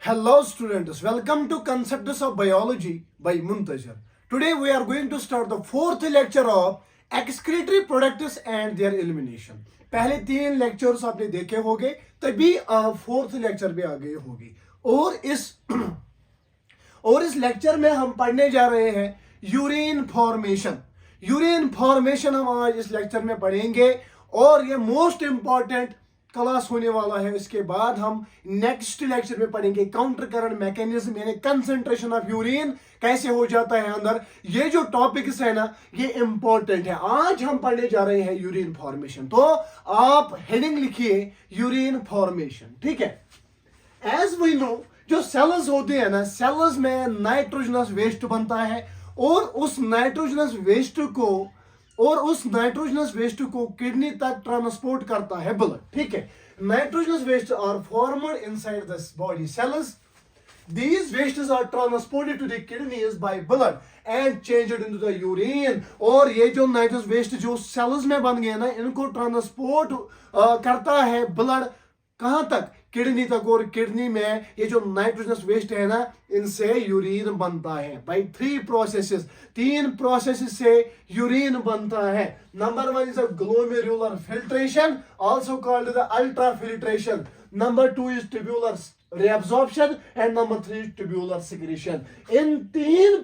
Hello students, welcome to Concepts of Biology by Muntazir. Today we are going to start the fourth lecture of excretory products and their elimination. पहले तीन lectures आपने देखे होंगे, तभी आप fourth lecture पे आ गए होंगे। और इस लेक्चर में हम पढ़ने जा रहे हैं यूरिन फॉर्मेशन। यूरिन फॉर्मेशन हम आज इस लेक्चर में पढ़ेंगे और ये मोस्ट इंपॉर्टेंट क्लास होने वाला है। इसके बाद हम नेक्स्ट लेक्चर में पढ़ेंगे काउंटर करंट मैकेनिज्म, यानी कंसंट्रेशन ऑफ यूरिन कैसे हो जाता है अंदर। ये जो टॉपिक्स है ना, ये इंपॉर्टेंट है। आज हम पढ़ने जा रहे हैं यूरिन फॉर्मेशन, तो आप हेडिंग लिखिए यूरिन फॉर्मेशन, ठीक है। एज वी नो, जो सेल्स होते हैं ना, सेल्स में नाइट्रोजनस वेस्ट बनता है और उस नाइट्रोजनस वेस्ट को किडनी तक ट्रांसपोर्ट करता है ब्लड, ठीक है। Nitrogenous waste are formed inside the body cells. These wastes are transported to the kidneys by blood and changed into the urine. और ये जो नाइट्रोजनस वेस्ट जो सेल्स में बन गए ना, इनको ट्रांसपोर्ट करता है ब्लड कहां तक? किडनी तक। और किडनी में ये जो नाइट्रोजनस वेस्ट है ना, इनसे यूरिन बनता है बाय तीन प्रोसेसेस से यूरिन बनता है। Number one is glomerular filtration, also called the ultra filtration. Number two is tubular reabsorption and number 3 tubular secretion. इन तीन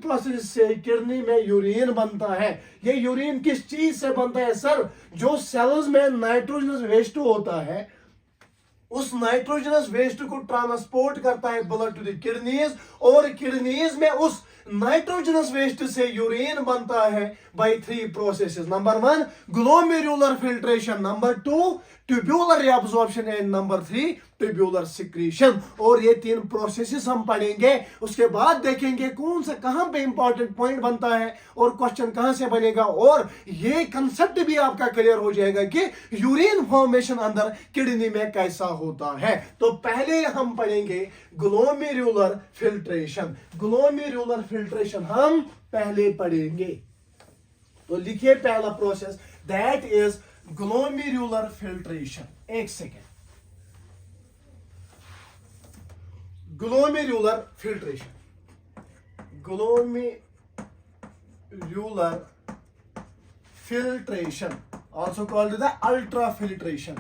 प्रोसेस से किडनी में यूरिन बनता है। ये यूरिन किस चीज से बनता है सर? जो सेल्स में नाइट्रोजनस वेस्ट होता है, उस नाइट्रोजनस वेस्ट को ट्रांसपोर्ट करता है ब्लड टू द किडनीज, और किडनीज में उस नाइट्रोजनस वेस्ट से यूरिन बनता है by 3 processes. Number 1 glomerular filtration, number 2 tubular reabsorption and number 3 tubular secretion. और ये 3 प्रोसेसेस हम पढ़ेंगे। उसके बाद देखेंगे कौन सा कहां पे इंपॉर्टेंट पॉइंट बनता है और क्वेश्चन कहां से बनेगा, और ये कंसेप्ट भी आपका क्लियर हो जाएगा कि यूरिन फॉर्मेशन अंदर किडनी में कैसा होता है. तो पहले हम पढ़ेंगे ग्लोमेरुलर फिल्ट्रेशन. ग्लोमेरुलर फिल्ट्रेशन हम पहले पढ़ेंगे, तो लिखिए पहला process, that is glomerular filtration. एक second. Glomerular filtration, glomerular filtration, also called the ultrafiltration.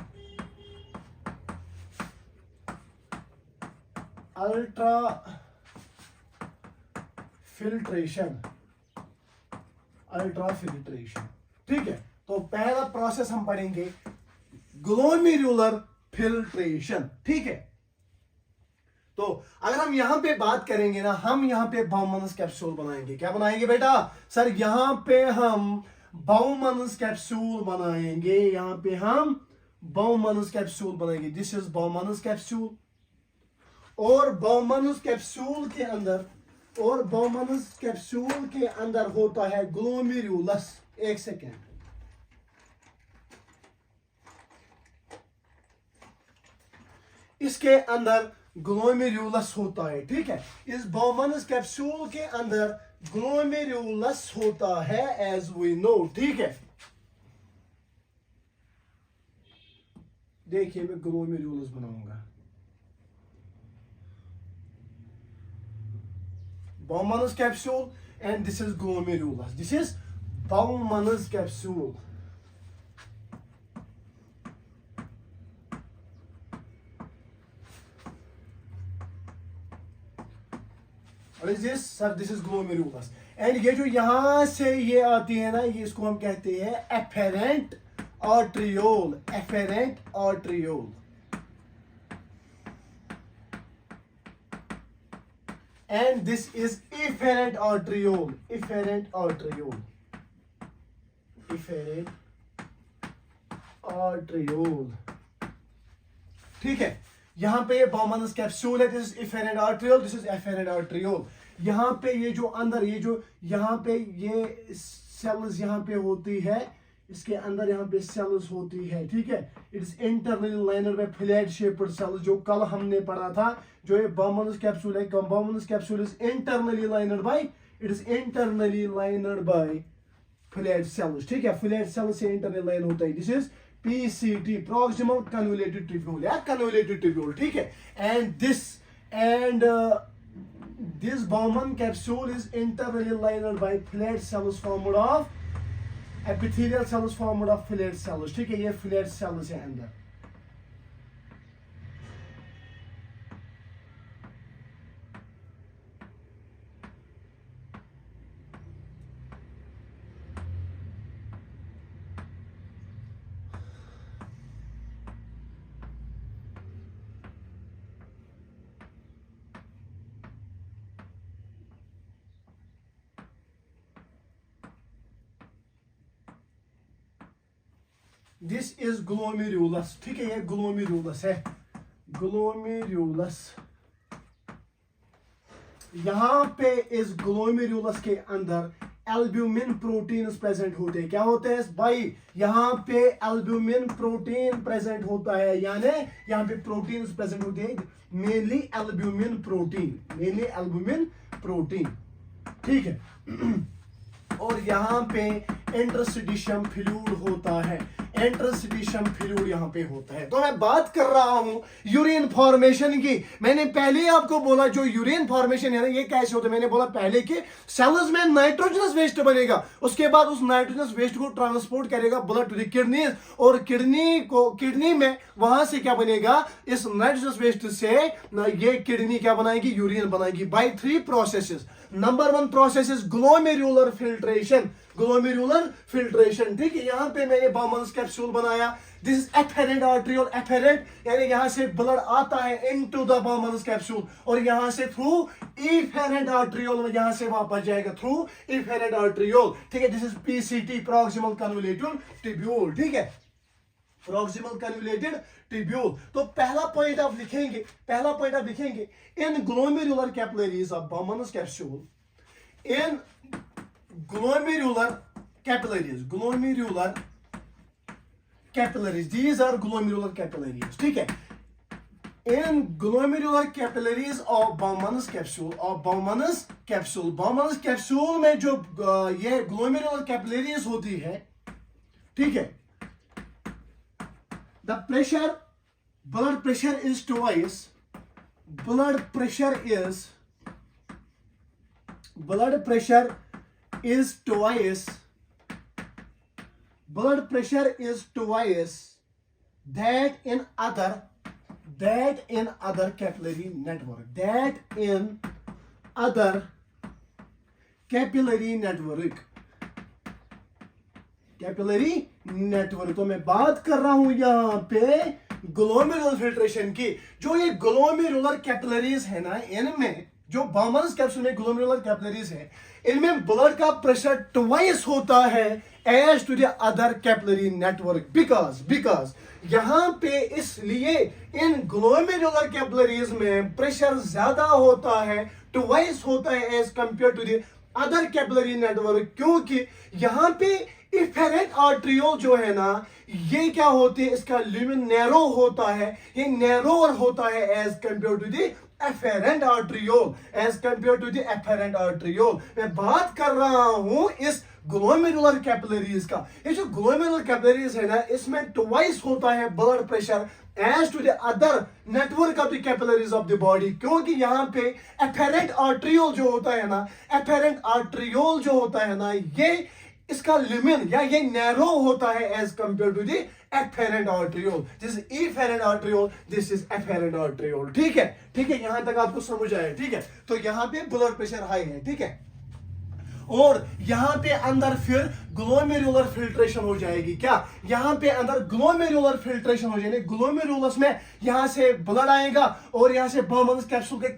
Ultrafiltration, ठीक है। तो पहला प्रोसेस हम पढ़ेंगे ग्लोमेरुलर फिल्ट्रेशन, ठीक है। तो अगर हम यहां पे बात करेंगे ना, हम यहां पे बाउमन्स कैप्सूल बनाएंगे। क्या बनाएंगे बेटा? सर यहां पे हम बाउमन्स कैप्सूल बनाएंगे, यहां पे हम बाउमन्स कैप्सूल बनाएंगे. This is Bowman's capsule. और बाउमन्स कैप्सूल के अंदर होता है ग्लोमेरुलस. एक सेकेंड. इसके अंदर ग्लोमेरुलस होता है, ठीक है। इस बाउमन्स कैप्सूल के अंदर ग्लोमेरुलस होता है, एज वी नो, ठीक है। देखिए मैं ग्लोमेरुलस बनाऊंगा. Bowman's capsule and this is glomerulus. This is Bowman's capsule. What is this? Sir, this is glomerulus. And ये जो यहां से ये आती है ना, ये इसको हम कहते हैं afferent arteriole. And this is efferent arteriole. ठीक है। यहां पे बाउमन्स कैप्सूल है, this is efferent arteriole, this is efferent arteriole. यहां पे ये जो अंदर यहां पे ये सेल्स यहां पे होती है, इसके अंदर यहाँ पे सेल्स होती है, ठीक है। It is internally liner by flat shaped cells, जो कल हमने पढ़ा था। जो ये बाउमन्स कैप्सूल है, Bowman's capsule is internally liner by flat cells, ठीक है। फ्लैट सेल से इंटरनल लाइन होता है. This is PCT, proximal convoluted tubule या convoluted tubule, ठीक है. And this Bowman capsule is internally lined by flat cells formed of epithelial cells formed of flat cells, ठीक है. ये flat cells है अंदर. दिस इज ग्लोमेरुलस, ठीक है. ये ग्लोमेरुलस है, ग्लोमेरुलस. यहां पे इस ग्लोमेरुलस के अंदर एल्ब्यूमिन प्रोटीन प्रेजेंट होते हैं. क्या होते हैं भाई? यहां पे एल्ब्यूमिन प्रोटीन प्रेजेंट होता है, यानी यहां पे प्रोटीन प्रेजेंट होते हैं, mainly albumin protein, mainly albumin protein, ठीक है. और यहां पे इंटरस्टिशियम फ्लूइड होता है, इंटरस्टिशियम फ्लूइड यहां पे होता है. तो मैं बात कर रहा हूं यूरिन फॉर्मेशन की. मैंने पहले ही आपको बोला जो यूरिन फॉर्मेशन है ना, ये कैसे होता है. मैंने बोला पहले कि सेल्स में नाइट्रोजनस वेस्ट बनेगा, उसके बाद उस नाइट्रोजनस वेस्ट को ट्रांसपोर्ट करेगा ब्लड टू द किडनी, और किडनी में वहां से क्या बनेगा, इस नाइट्रोजनस वेस्ट से ये किडनी क्या बनाएगी, यूरिन बनाएगी by 3 processes. Number 1 process is glomerular filtration, glomerular filtration, ठीक है. यहां पे मैंने बाउमन्स कैप्सूल बनाया. This is afferent arteriole, afferent यानी यहां से ब्लड आता है इनटू द बाउमन्स कैप्सूल, और यहां से थ्रू इफेरेंट आर्ट्रियोल यहां से वापस जाएगा थ्रू इफेरेंट आर्ट्रियोल, ठीक है. This is PCT, proximal convoluted tubule, ठीक है, प्रॉक्सिमल कन्वोल्यूटेड ट्यूब्यूल. तो पहला पॉइंट आप लिखेंगे, in glomerular capillaries of Bowman's capsule, in glomerular capillaries, these are glomerular capillaries, ठीक है. in glomerular capillaries of Bowman's capsule में जो ये glomerular capillaries होती है, ठीक है. the blood pressure is twice that in other capillary network. तो मैं बात कर रहा हूं यहां पे ग्लोमेरुलर फिल्ट्रेशन की. जो ये ग्लोमेरुलर कैपिलरीज है ना, इनमें जो बाउमन्स कैप्सूल में ग्लोमेरुलर कैपिलरीज है, इनमें ब्लड का प्रेशर ट्वाइस होता है as to the other capillary network, because यहां पे इसलिए इन ग्लोमेरुलर कैपिलरीज में प्रेशर ज्यादा होता है, ट्वाइस होता है as compare to the other capillary network, क्योंकि यहां पे इफेरेंट आर्ट्रियोल जो है ना, ये क्या होती है, इसका ल्यूमेन नैरो होता है, ये नैरोर होता है as compare to the afferent arteriole, मैं बात कर रहा हूं इस ग्लोमेरुलर कैपिलरीज का. ये जो ग्लोमेरुलर कैपिलरीज है ना, इसमें ट्वाइस होता है blood pressure as to the other network of the capillaries of the body, क्योंकि यहाँ पे एफेरेंट आर्ट्रियोल जो होता है ना, ये इसका लिमिन या ये नैरो होता है as compare to the afferent arteriole. This is efferent arteriole, this is afferent arteriole, ठीक है. यहां तक आपको समझ आया, ठीक है. तो यहां पे ब्लड प्रेशर हाई है, ठीक है. और यहां पे अंदर फिर ग्लोमेरुलर फिल्ट्रेशन हो जाएगी. क्या यहां पे अंदर ग्लोमेरुलर फिल्ट्रेशन हो जाएगी. ग्लोमेरुलस में यहां से ब्लड आएगा और यहां से बाउमन्स कैप्सूल के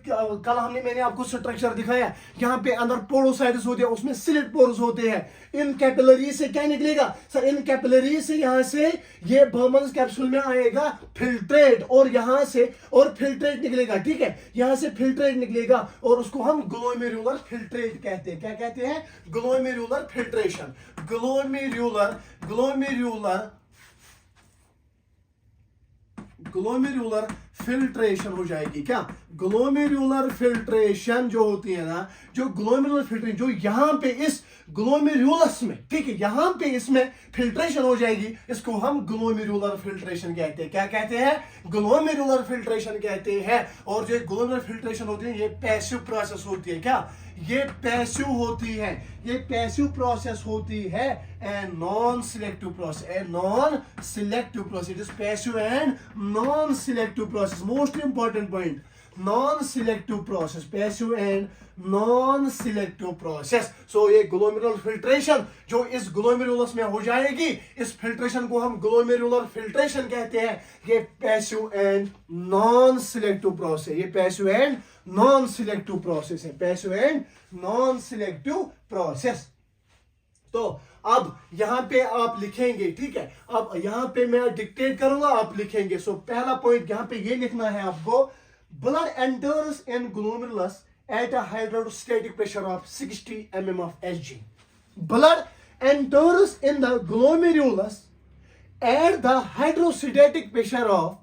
कल मैंने आपको स्ट्रक्चर दिखाया. यहां पे अंदर पोरोसाइट्स होते हैं, उसमें स्लिट पोर्स होते हैं. इन कैपिलरी से क्या निकलेगा सर, इन कैपिलरी से यहां से ये बाउमन्स कैप्सूल में आएगा फिल्ट्रेट, और यहां से और फिल्ट्रेट निकलेगा, ठीक है. यहां से फिल्ट्रेट निकलेगा और उसको हम ग्लोमेरुलर फिल्ट्रेट कहते हैं. क्या कहते हैं? Glomerular filtration. ग्लोमेरुलर फिल्ट्रेशन हो जाएगी. क्या ग्लोमेरुलर फिल्ट्रेशन जो होती है ना, जो ग्लोमेरुलर फिल्ट्रेशन जो यहां पे इस ग्लोमेरुलस में, ठीक है, यहां पे इसमें फिल्ट्रेशन हो जाएगी, इसको हम ग्लोमेरुलर फिल्ट्रेशन कहते हैं। क्या कहते हैं? ग्लोमेरुलर फिल्ट्रेशन कहते हैं। और जो ग्लोमेरुलर फिल्ट्रेशन होती है ये पैसिव प्रोसेस होती है। क्या ये पैसिव होती है? ये पैसिव प्रोसेस होती है, a non selective process, a non selective process. It is passive and non selective process. Most important point, non selective process, passive and non selective process. So ये ग्लोमेरुलर फिल्ट्रेशन जो इस glomerulus में हो जाएगी, इस filtration को हम glomerular filtration कहते हैं। ये passive and non selective process, ये passive and non selective process है, passive and non selective process. तो अब यहां पे आप लिखेंगे, ठीक है, अब यहां पे मैं डिक्टेट करूंगा, आप लिखेंगे। सो पहला पॉइंट यहां पे ये लिखना है आपको, blood enters in glomerulus at a hydrostatic pressure of 60 mm of Hg. Blood enters in the glomerulus at the hydrostatic pressure of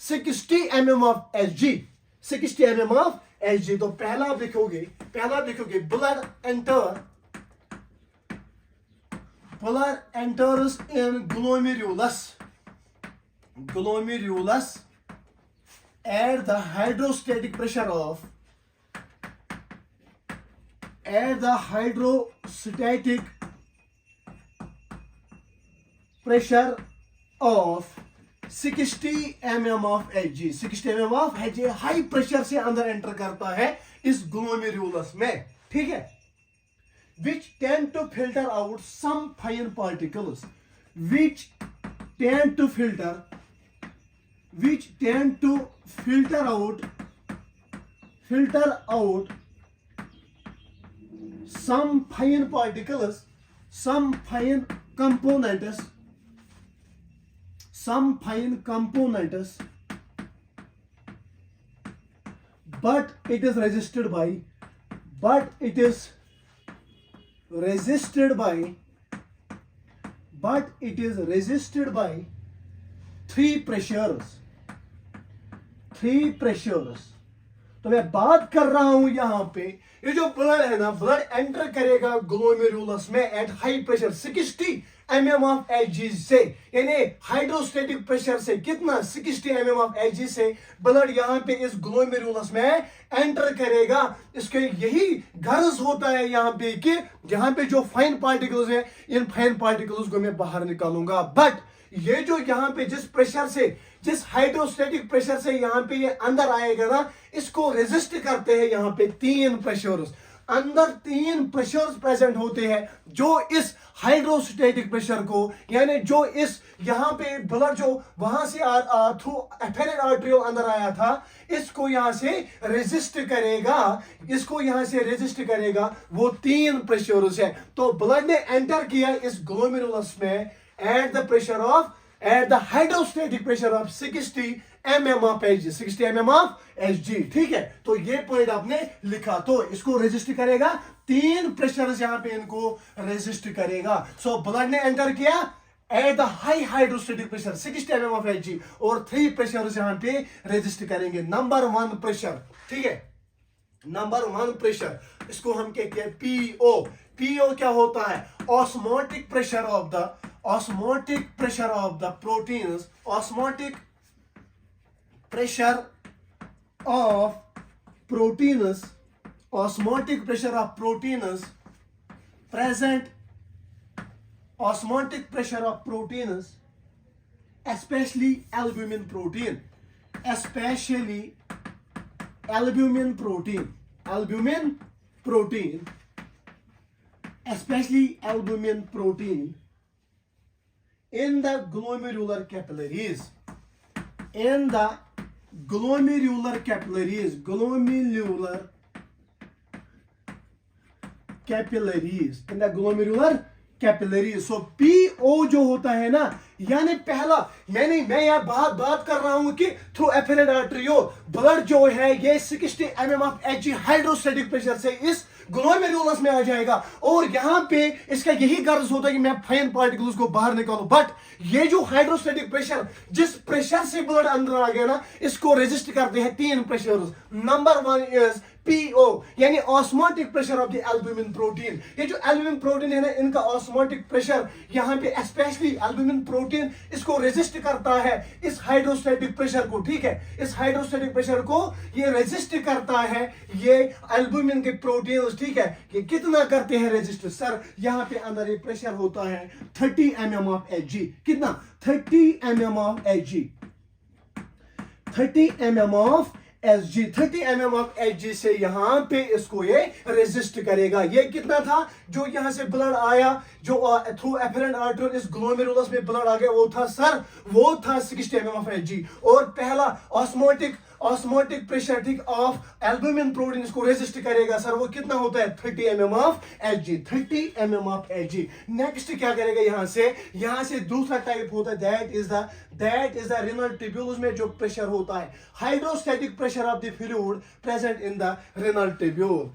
60 mm of Hg. 60 mm of Hg. तो पहला आप लिखोगे blood enters in glomerulus at the hydrostatic pressure of 60 mm of Hg. 60 mm of Hg high pressure से अंदर enter करता है इस glomerulus में, ठीक है, which tend to filter out some fine particles, which tend to filter out some fine particles, some fine components, but it is resisted by three pressures. तो मैं बात कर रहा हूं यहां पे, ये जो ब्लड है ना, ब्लड एंटर करेगा ग्लोमेरुलस में at high pressure 60 mm of Hg से, यानी हाइड्रोस्टेटिक प्रेशर से। कितना? 60 mm ऑफ Hg से ब्लड यहां पे इस ग्लोमेरुलस में एंटर करेगा। इसके यही गर्ज होता है यहां पे कि यहां पे जो फाइन पार्टिकल्स हैं, इन फाइन पार्टिकल्स को मैं बाहर निकालूंगा। बट ये जो यहाँ पे जिस हाइड्रोस्टेटिक प्रेशर से यहाँ पे ये अंदर आएगा ना, इसको रेजिस्ट करते हैं यहाँ पे तीन प्रेशर्स। अंदर तीन प्रेशर्स प्रेजेंट होते हैं जो इस हाइड्रोस्टेटिक प्रेशर को, यानी जो इस यहाँ पे ब्लड जो वहां से थ्रू एफेरेंट आर्टरियोल अंदर आया था, इसको यहाँ से रेजिस्ट करेगा, वो तीन प्रेशर्स है। तो ब्लड ने एंटर किया इस ग्लोमेरुलस में at the hydrostatic pressure of 60 mm of Hg, 60 mm of Hg, ठीक है। तो ये पॉइंट आपने लिखा, तो इसको रेजिस्ट करेगा, तीन प्रेशर यहां पे इनको रेजिस्ट करेगा। सो ब्लड ने एंटर किया at the high hydrostatic pressure 60 mm of Hg, और थ्री प्रेशर यहां पे रेजिस्ट करेंगे। नंबर 1 प्रेशर, ठीक है, नंबर 1 प्रेशर, इसको हम कहते हैं PO। PO क्या होता है? Osmotic pressure of the proteins, osmotic pressure of proteins present, osmotic pressure of proteins, especially albumin protein, in the glomerular capillaries, so PO जो होता है ना, यानी पहला मैं यह बात कर रहा हूं कि थ्रू एफेरेंट आर्टरियो ब्लड जो है ये 60 mm of Hg hydrostatic pressure से इस ग्लोमेरुलस में आ जाएगा और यहाँ पे इसका यही गर्ज होता है कि मैं फाइन पार्टिकल्स को बाहर निकालूं। बट ये जो हाइड्रोस्टैटिक प्रेशर, जिस प्रेशर से ब्लड अंदर आ गया ना, इसको रेजिस्ट करते हैं तीन pressure. Number one is PO, यानी osmotic pressure of the albumin protein. ये जो एल्बुमिन प्रोटीन है ना, इनका ऑस्मोटिक प्रेशर यहाँ पे स्पेशली एल्बुमिन प्रोटीन इसको रेजिस्ट करता है, इस हाइड्रोस्टैटिक प्रेशर को। ठीक है, इस हाइड्रोस्टैटिक प्रेशर को ये रेजिस्ट करता है, ये एल्बुमिन के प्रोटीन। ठीक है, ये कितना करते हैं रेजिस्ट? सर यहाँ पे अंदर ये प्रेशर होता है 30 mm ऑफ Hg। कितना? 30 mm of Hg, 30 mm of Hg, 30 mm of Hg से यहां पे इसको ये रेजिस्ट करेगा। ये कितना था? जो यहां से ब्लड आया, जो थ्रू एफरेंट आर्टरी इस ग्लोमेरुलस में ब्लड आ गया, वो था सर, वो था 60 mm ऑफ Hg। और पहला ऑस्मोटिक प्रेशर, ठीक, ऑफ एल्बुमिन प्रोटीन इसको रेजिस्ट करेगा सर, वो कितना होता है? 30 mm of Hg, 30 mm of Hg। Next क्या करेगा? यहां से दूसरा टाइप होता है, that is the renal tubules में जो प्रेशर होता है, hydrostatic pressure of the fluid present in the renal tubule,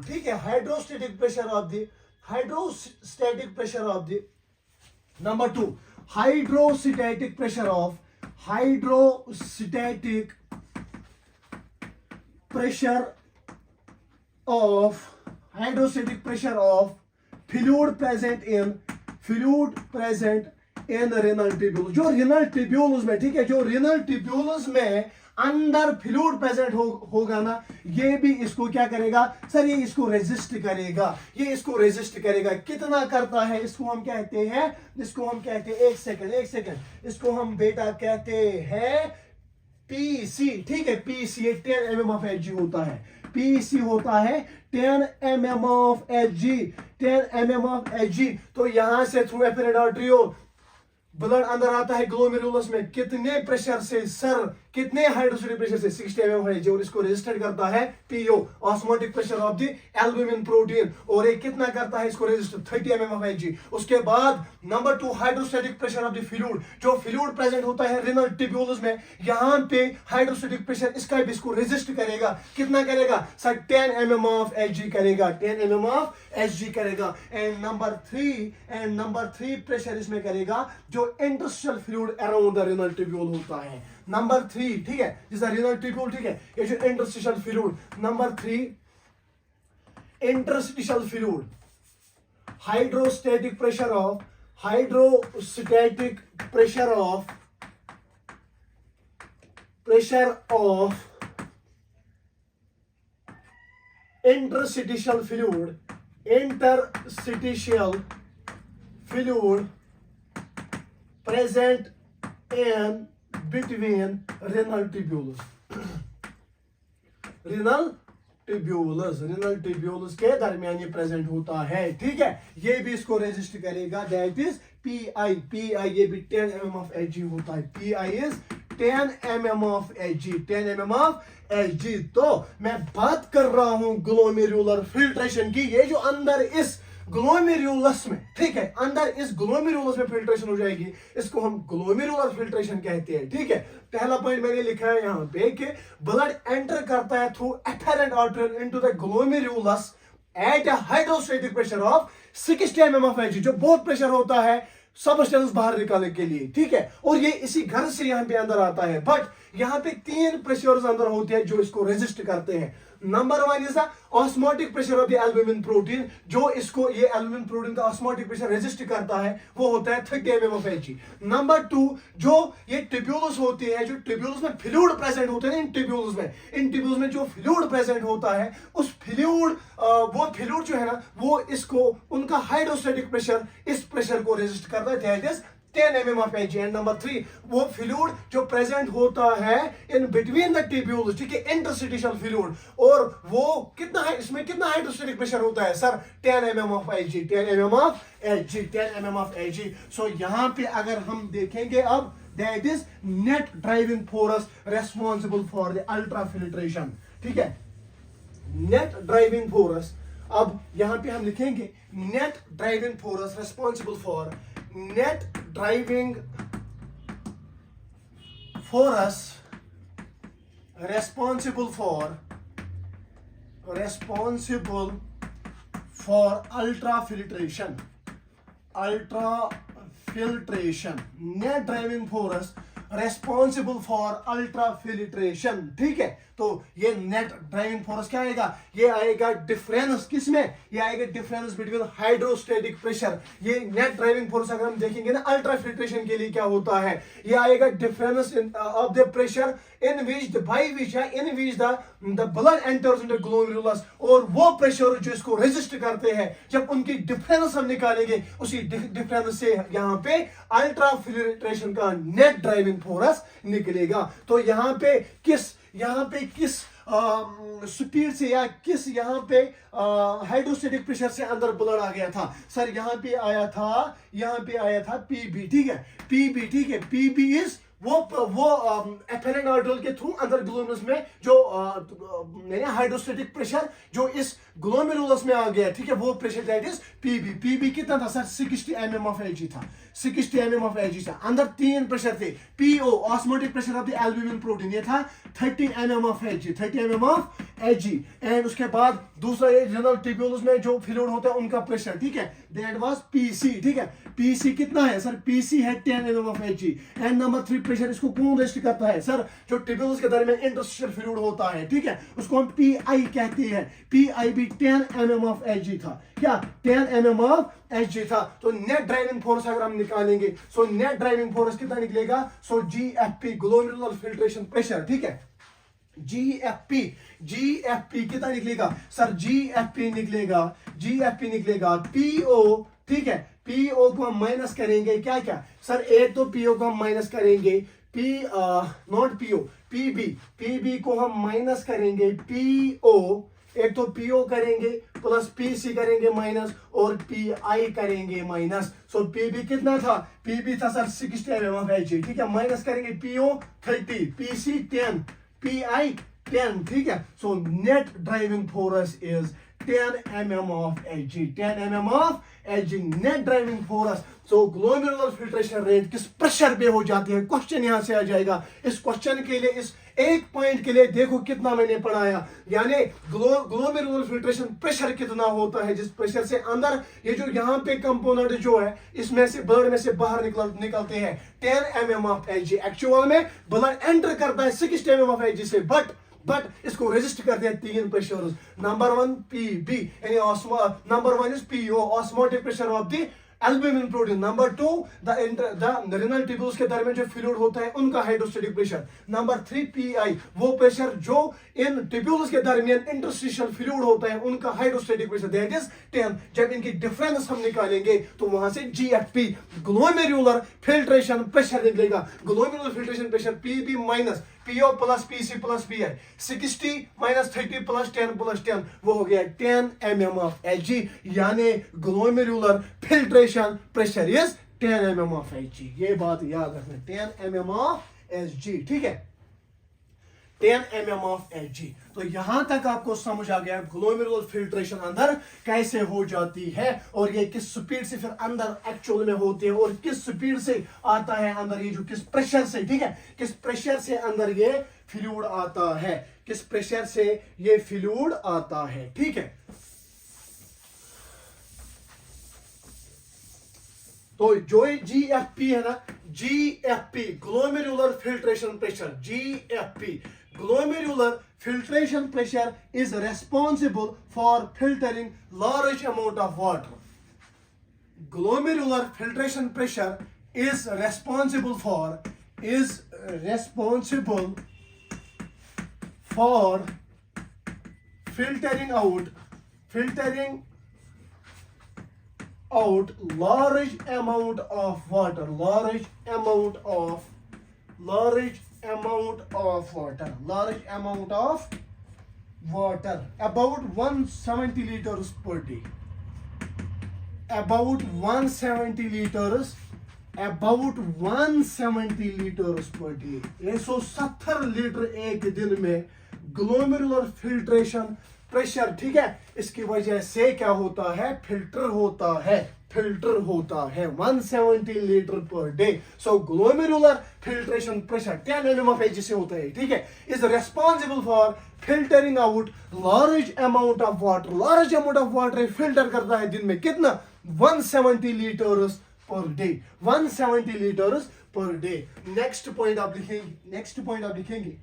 ठीक है। Hydrostatic pressure of the number 2, hydrostatic pressure of fluid present in renal tubules। जो renal tubules में, ठीक है, जो renal tubules में अंदर फ्लूइड प्रेजेंट होगा ना, ये भी इसको क्या करेगा सर? ये इसको रेजिस्ट करेगा। कितना करता है? इसको हम कहते हैं एक सेकंड, इसको हम बेटा कहते हैं PC। ठीक है, PC 10 mm ऑफ Hg होता है, PC होता है 10 mm ऑफ Hg। तो यहां से थ्रू एफरेंट आर्टरी ब्लड अंदर आता है ग्लोमेरुलस में, कितने प्रेशर से सर? कितने हाइड्रोस्टैटिक प्रेशर से? 60 mm Hg। और इसको रेजिस्टर करता है PO, osmotic pressure of the albumin protein. और ये कितना करता है इसको रेजिस्टर? 30 mm of Hg। उसके बाद number 2, hydrostatic pressure of the fluid, जो फ्लूइड प्रेजेंट होता है रेनल ट्यूब्यूल्स में, यहां पे हाइड्रोस्टैटिक प्रेशर इसका भी इसको रेजिस्ट करेगा। कितना करेगा सर? 10 mm ऑफ Hg करेगा, 10 mm ऑफ Hg करेगा। एंड नंबर 3 प्रेशर इसमें करेगा जो interstitial fluid around the renal tubule होता है। नंबर 3, ठीक है, जिसका रेनल ट्यूब्यूल, ठीक है, ये जो interstitial fluid. Number 3, interstitial fluid, hydrostatic pressure of interstitial fluid present in between renal tubules के दरमियान ये प्रेजेंट होता है। ठीक है, ये भी इसको रेजिस्ट करेगा, दैट इज PI। ये भी 10 mm ऑफ Hg होता है। PI is 10 mm of Hg, 10 mm of Hg। तो मैं बात कर रहा हूं ग्लोमेरुलर फिल्ट्रेशन की। ये जो अंदर इस ग्लोमेरुलस में, ठीक है, अंदर इस ग्लोमेरुलस में फिल्ट्रेशन हो जाएगी, इसको हम ग्लोमेरुलर फिल्ट्रेशन कहते हैं। ठीक है, पहला पॉइंट मैंने लिखा है यहां पे कि ब्लड एंटर करता है through afferent artery into the glomerulus at a hydrostatic pressure of 60 mm of Hg, जो बहुत प्रेशर होता है सबस्टेंस बाहर निकालने के लिए। ठीक है, और ये इसी घर से यहां पे अंदर आता है। बट यहां पे 3 प्रेशर्स अंदर होते हैं जो इसको रेजिस्ट करते हैं। Number 1 is the osmotic pressure of the albumin protein, जो इसको ये एल्बुमिन प्रोटीन का ऑस्मोटिक प्रेशर रेजिस्ट करता है, वो होता है 30 mm ऑफ Hg। नंबर 2, जो ये ट्यूब्यूल्स होती है, जो ट्यूब्यूल्स में फ्लूइड प्रेजेंट होते हैं, इन ट्यूब्यूल्स में जो फ्लूइड प्रेजेंट होता है, उस फ्लूइड वो फ्लूइड जो है ना, वो इसको उनका हाइड्रोस्टैटिक प्रेशर इस प्रेशर को रेजिस्ट करता है, that is 10 mm of Hg। And number 3, वो फ्लूइड जो प्रेजेंट होता है इन बिटवीन द ट्यूब्यूल्स, ठीक है, इंटरस्टिशियल फ्लूइड, और वो कितना है, इसमें कितना हाइड्रोस्टैटिक प्रेशर होता है sir? 10 mm of Hg, 10 mm of Hg, 10 mm of Hg। सो यहां पे अगर हम देखेंगे अब, that is net driving force responsible for the ultra filtration. ठीक है, नेट ड्राइविंग फोर्स, अब यहां पे हम लिखेंगे net driving force responsible for net driving force responsible for responsible for ultrafiltration. Net driving force responsible for ultrafiltration. ठीक है, तो ये नेट ड्राइविंग फोर्स क्या आएगा? ये आएगा डिफरेंस किसमें? ये आएगा डिफरेंस बिटवीन हाइड्रोस्टेटिक प्रेशर. ये नेट ड्राइविंग फोर्स अगर हम देखेंगे ना अल्ट्राफिल्ट्रेशन के लिए क्या होता है, ये आएगा difference of the pressure in which by which या in which the blood enters into glomerulus. और वो प्रेशर जो इसको रेजिस्ट करते हैं, जब उनकी डिफरेंस हम निकालेंगे, उसी डिफरेंस से यहाँ पे अल्ट्राफिल्ट्रेशन का नेट ड्राइविंग फोर्स निकलेगा. तो यहाँ पे किस स्पीड से या किस यहाँ पे हाइड्रोस्टेटिक प्रेशर से अंदर ब्लड आ गया था? सर यहाँ पे आया था पीबी. ठीक है, पीबी. ठीक है, पीबी इज वो एफेरेंट आर्टरी के थ्रू अंदर ग्लोमेरुलस में जो हाइड्रोस्टेटिक प्रेशर जो इस ग्लोमेरुलस में आ गया. ठीक है, वो pressure that is PB. PB कितना था सर? 60 mm ऑफ Hg था. 60 mm ऑफ Hg था. अंदर तीन प्रेशर थे. PO osmotic pressure of the albumin protein, ये था 30 mm of Hg. 30 mm of Hg. And उसके बाद दूसरा ये जनरल ट्यूब्यूल्स में जो फ्लूइड होता है उनका प्रेशर. ठीक है, दैट वाज पीसी. ठीक है, पीसी कितना है सर? पीसी है 10 mm of Hg. And number 3 pressure इसको कौन रेस्ट करता है सर? जो ट्यूब्यूल्स के दरमियान इंटरस्टिशियल फ्लूइड होता है. ठीक है, उसको हम पीआई कहते हैं. पीआई भी 10 mm ऑफ Hg था. क्या 10 mm ऑफ Hg था? तो नेट ड्राइविंग फोर्स अगर हम निकालेंगे, सो नेट ड्राइविंग फोर्स कितना निकलेगा? सो जीएफपी ग्लोमेरुलर फिल्ट्रेशन प्रेशर. ठीक है, जीएफपी कितना निकलेगा सर? जीएफपी निकलेगा पीओ. ठीक है, पीओ को हम माइनस करेंगे क्या सर? एक तो पीओ को हम माइनस करेंगे नॉट पीओ, पीबी को हम माइनस करेंगे पीओ. एक तो पीओ करेंगे प्लस पीसी करेंगे माइनस और पीआई करेंगे माइनस. सो पीबी कितना था? पीबी था सर 60 mm ऑफ Hg. ठीक है, माइनस करेंगे पीओ 30, पीसी 10, पीआई 10. ठीक है, so net driving force is 10 mm of Hg. 10 mm of Hg net driving force. So glomerular filtration rate किस प्रेशर पे हो जाती है? क्वेश्चन यहां से आ जाएगा. इस क्वेश्चन के लिए, इस एक पॉइंट के लिए देखो कितना मैंने पढ़ाया. यानी ग्लोमेरुलर फिल्ट्रेशन प्रेशर कितना होता है, जिस प्रेशर से अंदर ये जो यहाँ पे कंपोनेंट जो है इसमें से ब्लड में से बाहर निकलते हैं 10 mm ऑफ Hg. एक्चुअल में ब्लड एंटर करता है 60 mm ऑफ Hg से, बट इसको रेजिस्ट करते हैं तीन प्रेशर. नंबर 1 पीबी यानी number 1 is PO osmotic pressure of the albumin protein. Number 2 the renal tubules के दरमियान जो फ्लूइड होता है उनका हाइड्रोस्टेटिक प्रेशर. नंबर 3 पीआई वो प्रेशर जो इन ट्यूब्यूल्स के दरमियान इंटरस्टिशियल फ्लूइड होता है उनका हाइड्रोस्टेटिक प्रेशर दैट इज 10. जब इनकी डिफरेंस हम निकालेंगे तो वहां से जीएफपी ग्लोमेरुलर फिल्ट्रेशन प्रेशर निकलेगा. Glomerular filtration pressure PB minus PO plus PC plus PI 60 minus 30 plus 10 plus 10 वो हो गया 10 mm ऑफ Hg. यानी glomerular filtration pressure is 10 mm of Hg. ये बात याद रखना, 10 mm ऑफ Hg. ठीक है, 10 mm ऑफ Hg. तो यहां तक आपको समझ आ गया ग्लोमेरुलर फिल्ट्रेशन अंदर कैसे हो जाती है और ये किस स्पीड से फिर अंदर एक्चुअल में होती है और किस स्पीड से आता है अंदर, ये जो किस प्रेशर से. ठीक है, किस प्रेशर से अंदर ये फ्लूइड आता है, किस प्रेशर से ये फ्लूइड आता है. ठीक है, तो जो जीएफपी है ना, GFP glomerular filtration pressure, GFP glomerular filtration pressure is responsible for filtering large amount of water. Glomerular filtration pressure is responsible for filtering out large amount of water, large amount of water, about 170 liters per day. About 170 liters per day. 170 litre एक दिन में glomerular filtration pressure. ठीक है, इसकी वजह से क्या होता है? फिल्टर होता है. फिल्टर होता है 170 litre per day. So glomerular filtration pressure 10 mm of H से होता है, ठीक है, is responsible for filtering out large amount of water. Large amount of water filter करता है दिन में कितना, 170 litres per day. 170 litres per day. Next point आप लिखेंगे,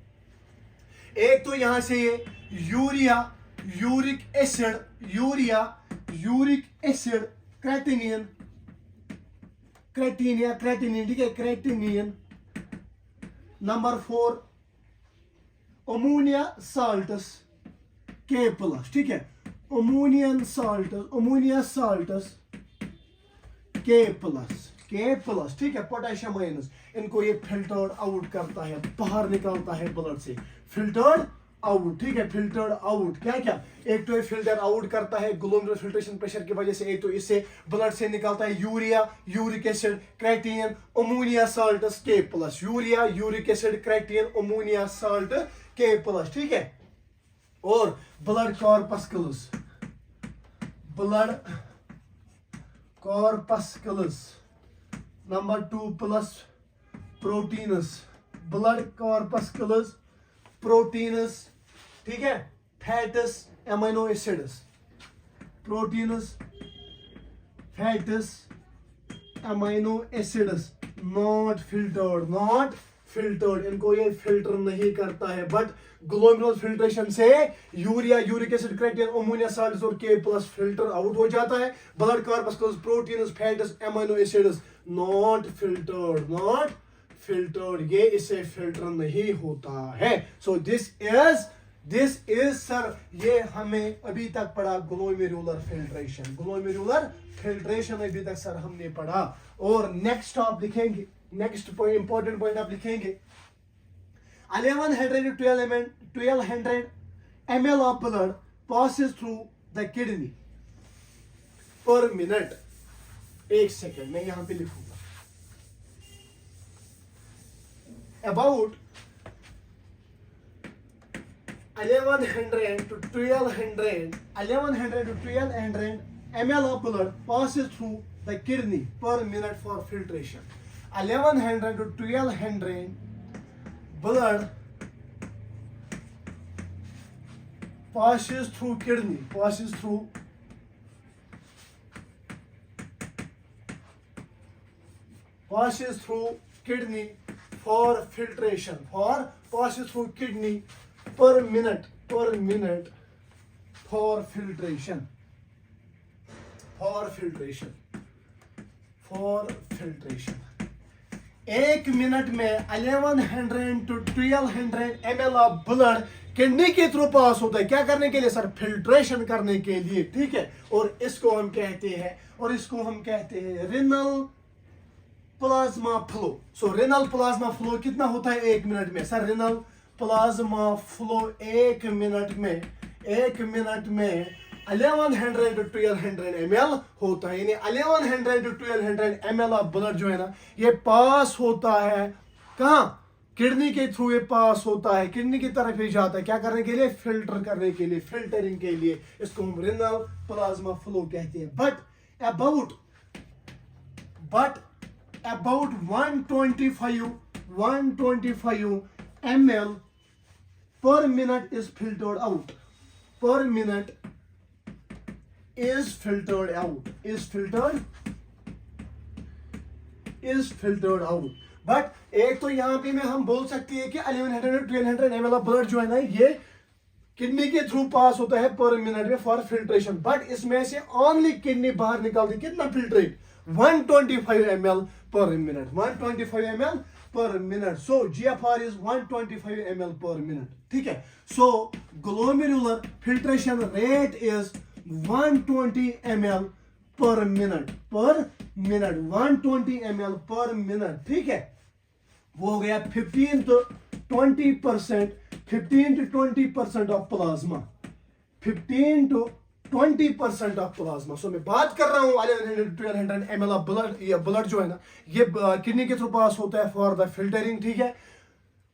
एक तो यहां से ये urea, uric acid, urea, uric acid, creatinine, ठीक है, creatinine. Number 4 ammonia salts K+, ठीक है, अमोनिया साल्टस K+, ठीक है, पोटेशियम आयंस. इनको ये फिल्टर्ड आउट करता है, बाहर निकालता है ब्लड से, फिल्टर्ड आउट, ठीक है, फिल्टर्ड आउट. क्या क्या, एक तो ये फिल्टर आउट करता है ग्लोमेरुलर फिल्ट्रेशन प्रेशर की वजह से, एक तो इससे ब्लड से निकलता है urea, uric acid, creatinine, ammonia salts K+, urea, uric acid, creatinine, ammonia salt K+, ठीक है. और blood corpuscles. Number 2 plus proteins, blood corpuscles, proteins, ठीक है, fats, amino acids, proteins, fats, amino acids, not filtered, इनको ये filter नहीं करता है. बट ग्लोमेरुलर फिल्ट्रेशन से urea, uric acid, creatinine, ammonia salts और K+ फिल्टर आउट हो जाता है. Blood corpuscles, proteins, fats, amino acids not filtered, ये इसे फिल्टर नहीं होता है. सो दिस इज सर, ये हमें अभी तक पढ़ा ग्लोमेरुलर फिल्ट्रेशन अभी तक सर हमने पढ़ा. और नेक्स्ट आप लिखेंगे, नेक्स्ट पॉइंट, इंपॉर्टेंट पॉइंट आप लिखेंगे, 1100 to 1200 ml of blood passes through the kidney per minute. एक सेकेंड मैं यहां पे लिखूंगा, about 1100 to 1200 ml of blood passes through the kidney per minute for filtration. 1100 to 1200 blood passes through kidney, passes through kidney for filtration, passes through kidney per minute for filtration. 1 minute में 1100 to 1200 ml of blood kidney के through pass होता है. क्या करने के लिए sir, filtration करने के लिए, ठीक है. और इसको हम कहते हैं रिनल प्लाज्मा फ्लो. सो रिनल प्लाज्मा फ्लो कितना होता है 1 मिनट में sir? Renal plasma flow 1 minute में 1100 to 1200 ml होता है. यानी 1100 to 1200 ml ऑफ ब्लड जो है ना, ये पास होता है कहाँ? किडनी के थ्रू ये पास होता है, किडनी की तरफ ही जाता है. क्या करने के लिए? फिल्टर करने के लिए, फिल्टरिंग के लिए. इसको हम रिनल प्लाज्मा फ्लो कहते हैं. But about 125 ml per minute is filtered out. Is filtered out. But एक तो यहाँ पे में हम बोल सकते हैं कि 1100 1200 ml ऑफ ब्लड जो है ना, ये किडनी के थ्रू पास होता है पर मिनट में फॉर फिल्ट्रेशन. बट इसमें से ओनली किडनी बाहर निकालती कितना filtrate? 125 ml per minute. 125 ml per minute. So GFR is 125 ml per minute. ठीक है. So glomerular filtration rate is 120 ml per minute. 120 ml per minute. ठीक है. वो हो गया 15 to 20% of plasma. 15 to 20% of plasma. So मैं बात कर रहा हूँ 1100 1200 ml ऑफ ब्लड. ये ब्लड जो है ना, ये किडनी के थ्रू पास होता है फॉर द फिल्टरिंग. ठीक है.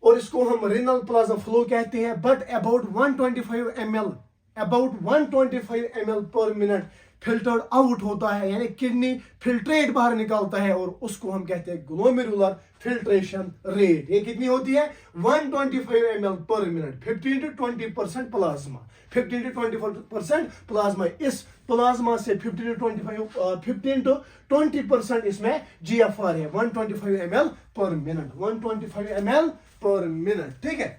और इसको हम रिनल प्लाज्मा फ्लो कहते हैं. But about 125 ml about 125 ml पर मिनट फिल्टर्ड आउट होता है, यानी किडनी फिल्ट्रेट बाहर निकालता है, और उसको हम कहते हैं ग्लोमेरुलर फिल्ट्रेशन रेट। ये कितनी होती है? 125 ml पर minute, 15 to 20% plasma, 15 to 20% plasma. इस प्लाज्मा से 15 to 20% इसमें GFR है, 125 ml पर मिनट, 125 ml पर मिनट, ठीक है।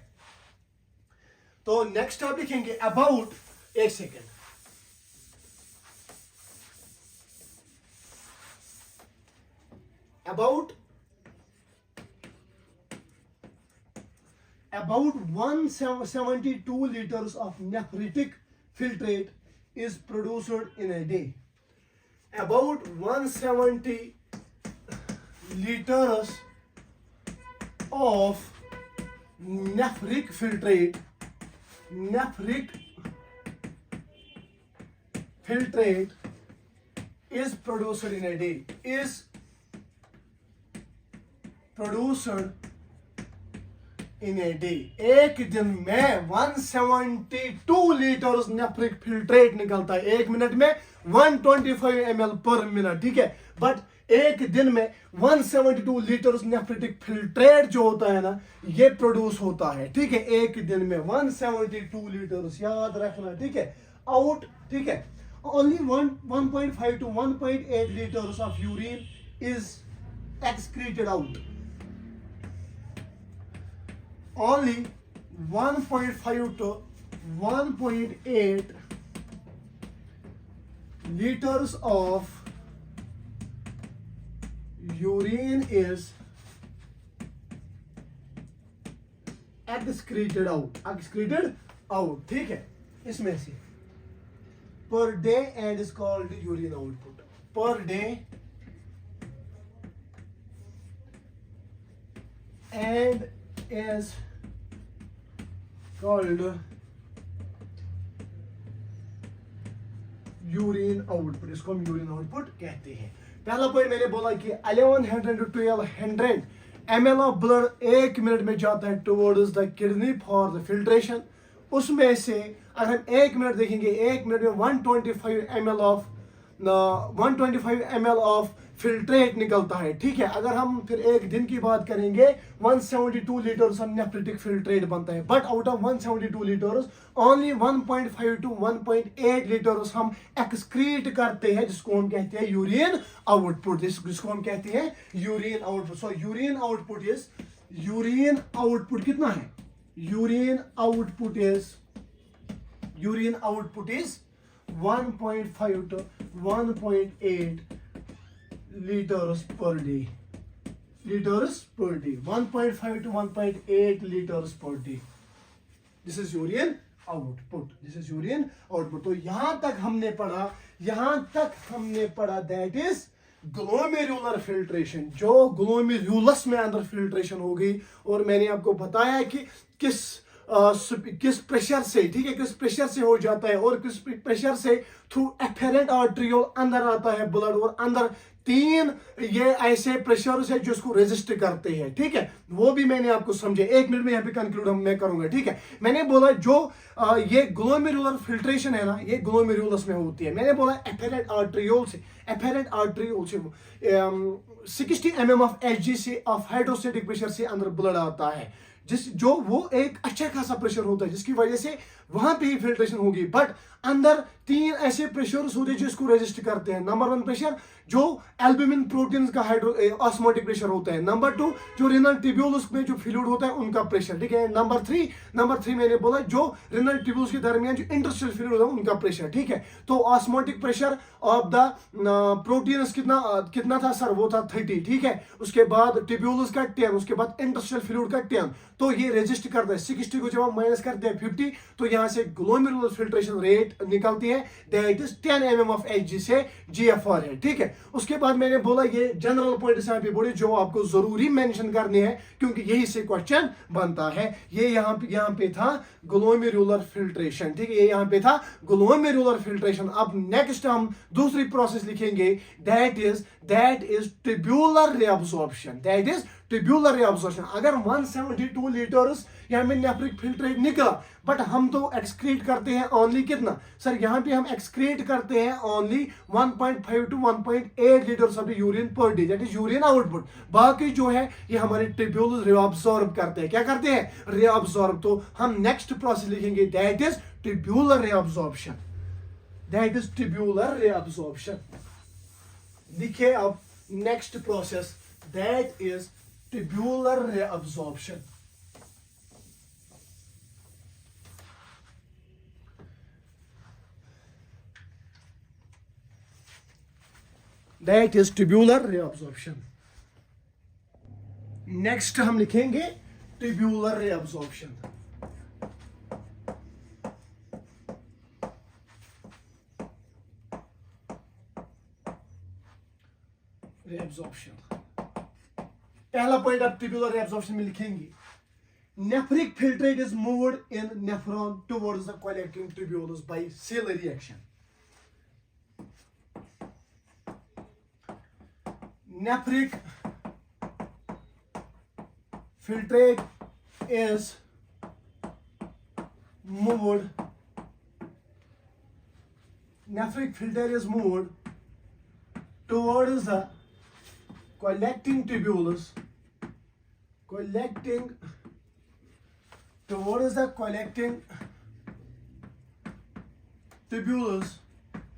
तो नेक्स्ट आप लिखेंगे अबाउट, एक second, about 172 liters of nephritic filtrate is produced in a day. About 170 liters of nephritic filtrate is produced in a day, is produced in a day। एक दिन में 172 लीटर नेफ्रिक फिल्ट्रेट निकलता है, एक minute में 125 ml पर minute, ठीक है। बट एक दिन में 172 लीटर नेफ्रिटिक फिल्ट्रेट जो होता है ना, ये प्रोड्यूस होता है, ठीक है, एक दिन में 172 लीटर, याद रखना, ठीक है। आउट, ठीक है, only 1.5 to 1.8 liters of urine is excreted out। Only 1.5 to 1.8 liters of urine is excreted out, ठीक है, इसमें से per day, and is called urine output per day, and is called urine output, इसको हम urine output कहते हैं। पहला point मैंने बोला कि 1100 to 1200 ml ऑफ ब्लड एक मिनट में जाता है towards the kidney for the filtration. उसमें से अगर हम एक मिनट देखेंगे, एक मिनट में 125 ml ऑफ फिल्ट्रेट निकलता है, ठीक है। अगर हम फिर एक दिन की बात करेंगे, 172 लीटर्स नेफ्रिटिक फिल्ट्रेट बनता है, but out of 172 litres only 1.5 to 1.8 litres हम एक्सक्रीट करते हैं, जिसको हम कहते हैं यूरिन आउटपुट, जिसको हम कहते हैं यूरिन आउटपुट। सो यूरिन आउटपुट कितना है? Urine output is 1.5 to 1.8 liters per day, 1.5 to 1.8 liters per day। This is urine output, तो यहां तक हमने पढ़ा दैट इज ग्लोमेरुलर फिल्ट्रेशन, जो ग्लोमेरुलस में अंदर फिल्ट्रेशन होगी। और मैंने आपको बताया कि किस प्रेशर से, ठीक है, किस प्रेशर से हो जाता है, और किस प्रेशर से थ्रू एफेरेंट आर्टरियोल अंदर आता है ब्लड, और अंदर 3 ये ऐसे प्रेशर्स है जो इसको रेजिस्ट करते हैं, ठीक है। वो भी मैंने आपको समझे, एक मिनट में यहाँ पे कंक्लूड मैं करूंगा, ठीक है। मैंने बोला जो ये ग्लोमेरुलर फिल्ट्रेशन है ना, ये ग्लोमेरुलस में होती है। मैंने बोला एफेरेंट आर्टरियोल से 60 mm ऑफ Hg से ऑफ हाइड्रोस्टेटिक प्रेशर से अंदर ब्लड आता है, जो वो एक अच्छा खासा प्रेशर होता है, जिसकी वजह से वहां पे ही फिल्ट्रेशन होगी। बट अंदर 3 ऐसे प्रेशर्स होते हैं जो इसको रेजिस्ट करते हैं। नंबर 1 प्रेशर जो एल्ब्यूमिन प्रोटीन का ऑस्मोटिक प्रेशर होता है। नंबर 2 जो रिनल ट्यूब्यूल्स में जो फ्लूइड होता है उनका प्रेशर, ठीक है। नंबर 3 मैंने बोला जो रिनल ट्यूब्यूल्स के दरमियान जो इंटरस्टिशियल फ्लूइड होता है उनका प्रेशर, ठीक है। तो osmotic pressure of the proteins कितना था सर? वो था 30, ठीक है। उसके बाद ट्यूब्यूल्स का 10, उसके बाद इंटरस्टिशियल फ्लूइड का 10। तो ये रेजिस्ट करता है। 60 को जब हम माइनस करते हैं 50, तो यहाँ से ग्लोमेरुलर फिल्ट्रेशन रेट निकलती है, that is 10 mm of Hg से GFR है, ठीक है। उसके बाद मैंने बोला ये जनरल पॉइंट्स यहाँ पे बोले जो आपको जरूरी मेंशन करने हैं, क्योंकि यही से क्वेश्चन बनता है। ये यहाँ पे था ग्लोमेरुलर फिल्ट्रेशन, ठीक है, ये यहाँ पे था ग्लोमेरुलर फिल्ट्रेशन। अब नेक्स्ट हम दूसरी प्रोसेस लिखेंगे, that is tubular reabsorption, that is tubular reabsorption. अगर 172 लीटर्स यहाँ में नेफ्रिक फिल्ट्रेट निकला, बट हम तो एक्सक्रीट करते हैं ओनली कितना सर, यहाँ पे हम एक्सक्रीट करते हैं only 1.5 to 1.8 litres of urine per day, that is urine output. बाकी जो है ये हमारे ट्यूब्यूल्स रिएब्जॉर्ब करते हैं। क्या करते हैं? रिएब्जॉर्ब। तो हम नेक्स्ट प्रोसेस लिखेंगे, that is tubular reabsorption, that is tubular reabsorption. देखिए अब next process, that is tubular reabsorption. That is tubular reabsorption. Next हम लिखेंगे tubular reabsorption. Reabsorption. पहला पॉइंट आप ट्यूब्यूलर रिएब्जॉर्प्शन में लिखेंगे, nephric filtrate is moved in nephron towards the collecting tubules by ciliary action. Nephric filtrate is moved, nephric filter is moved towards the collecting tubules, collecting towards the collecting tubules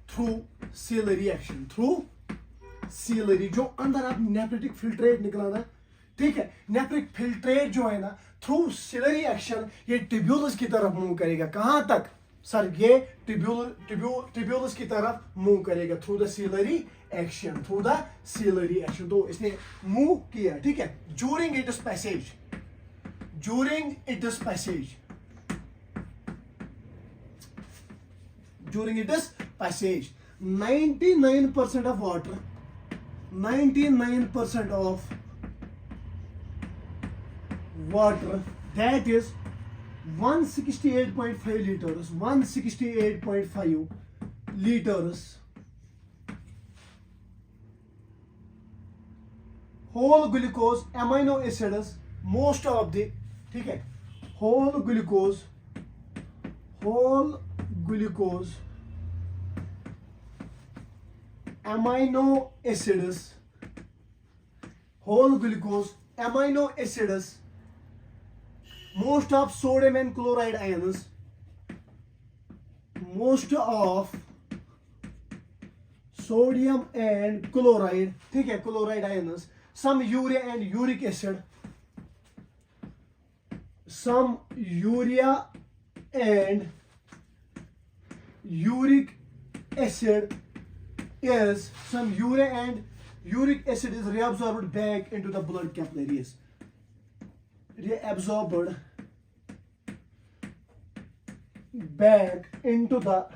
through ciliary action, through ciliary। जो अंदर आप nephric filtrate निकला ना, ठीक है, nephric filtrate जो है ना थ्रू सिलरी एक्शन ये ट्यूब्यूल्स की तरफ मूव करेगा। कहां तक सर? ये ट्यूब्यूल्स की तरफ मूव करेगा through the ciliary action, through the ciliary action. तो इसने मूव किया, ठीक है, during its passage, during its passage, during its passage 99% of water, 99% of water, that is 168.5 liters, 168.5 liters whole glucose amino acids, most of the, ठीक है, whole glucose amino acids, whole glucose amino acids, most of sodium and chloride ions, most of sodium and chloride, ठीक है, chloride ions, some urea and uric acid, some urea and uric acid is, some urea and uric acid is reabsorbed back into the blood capillaries, reabsorbed back into the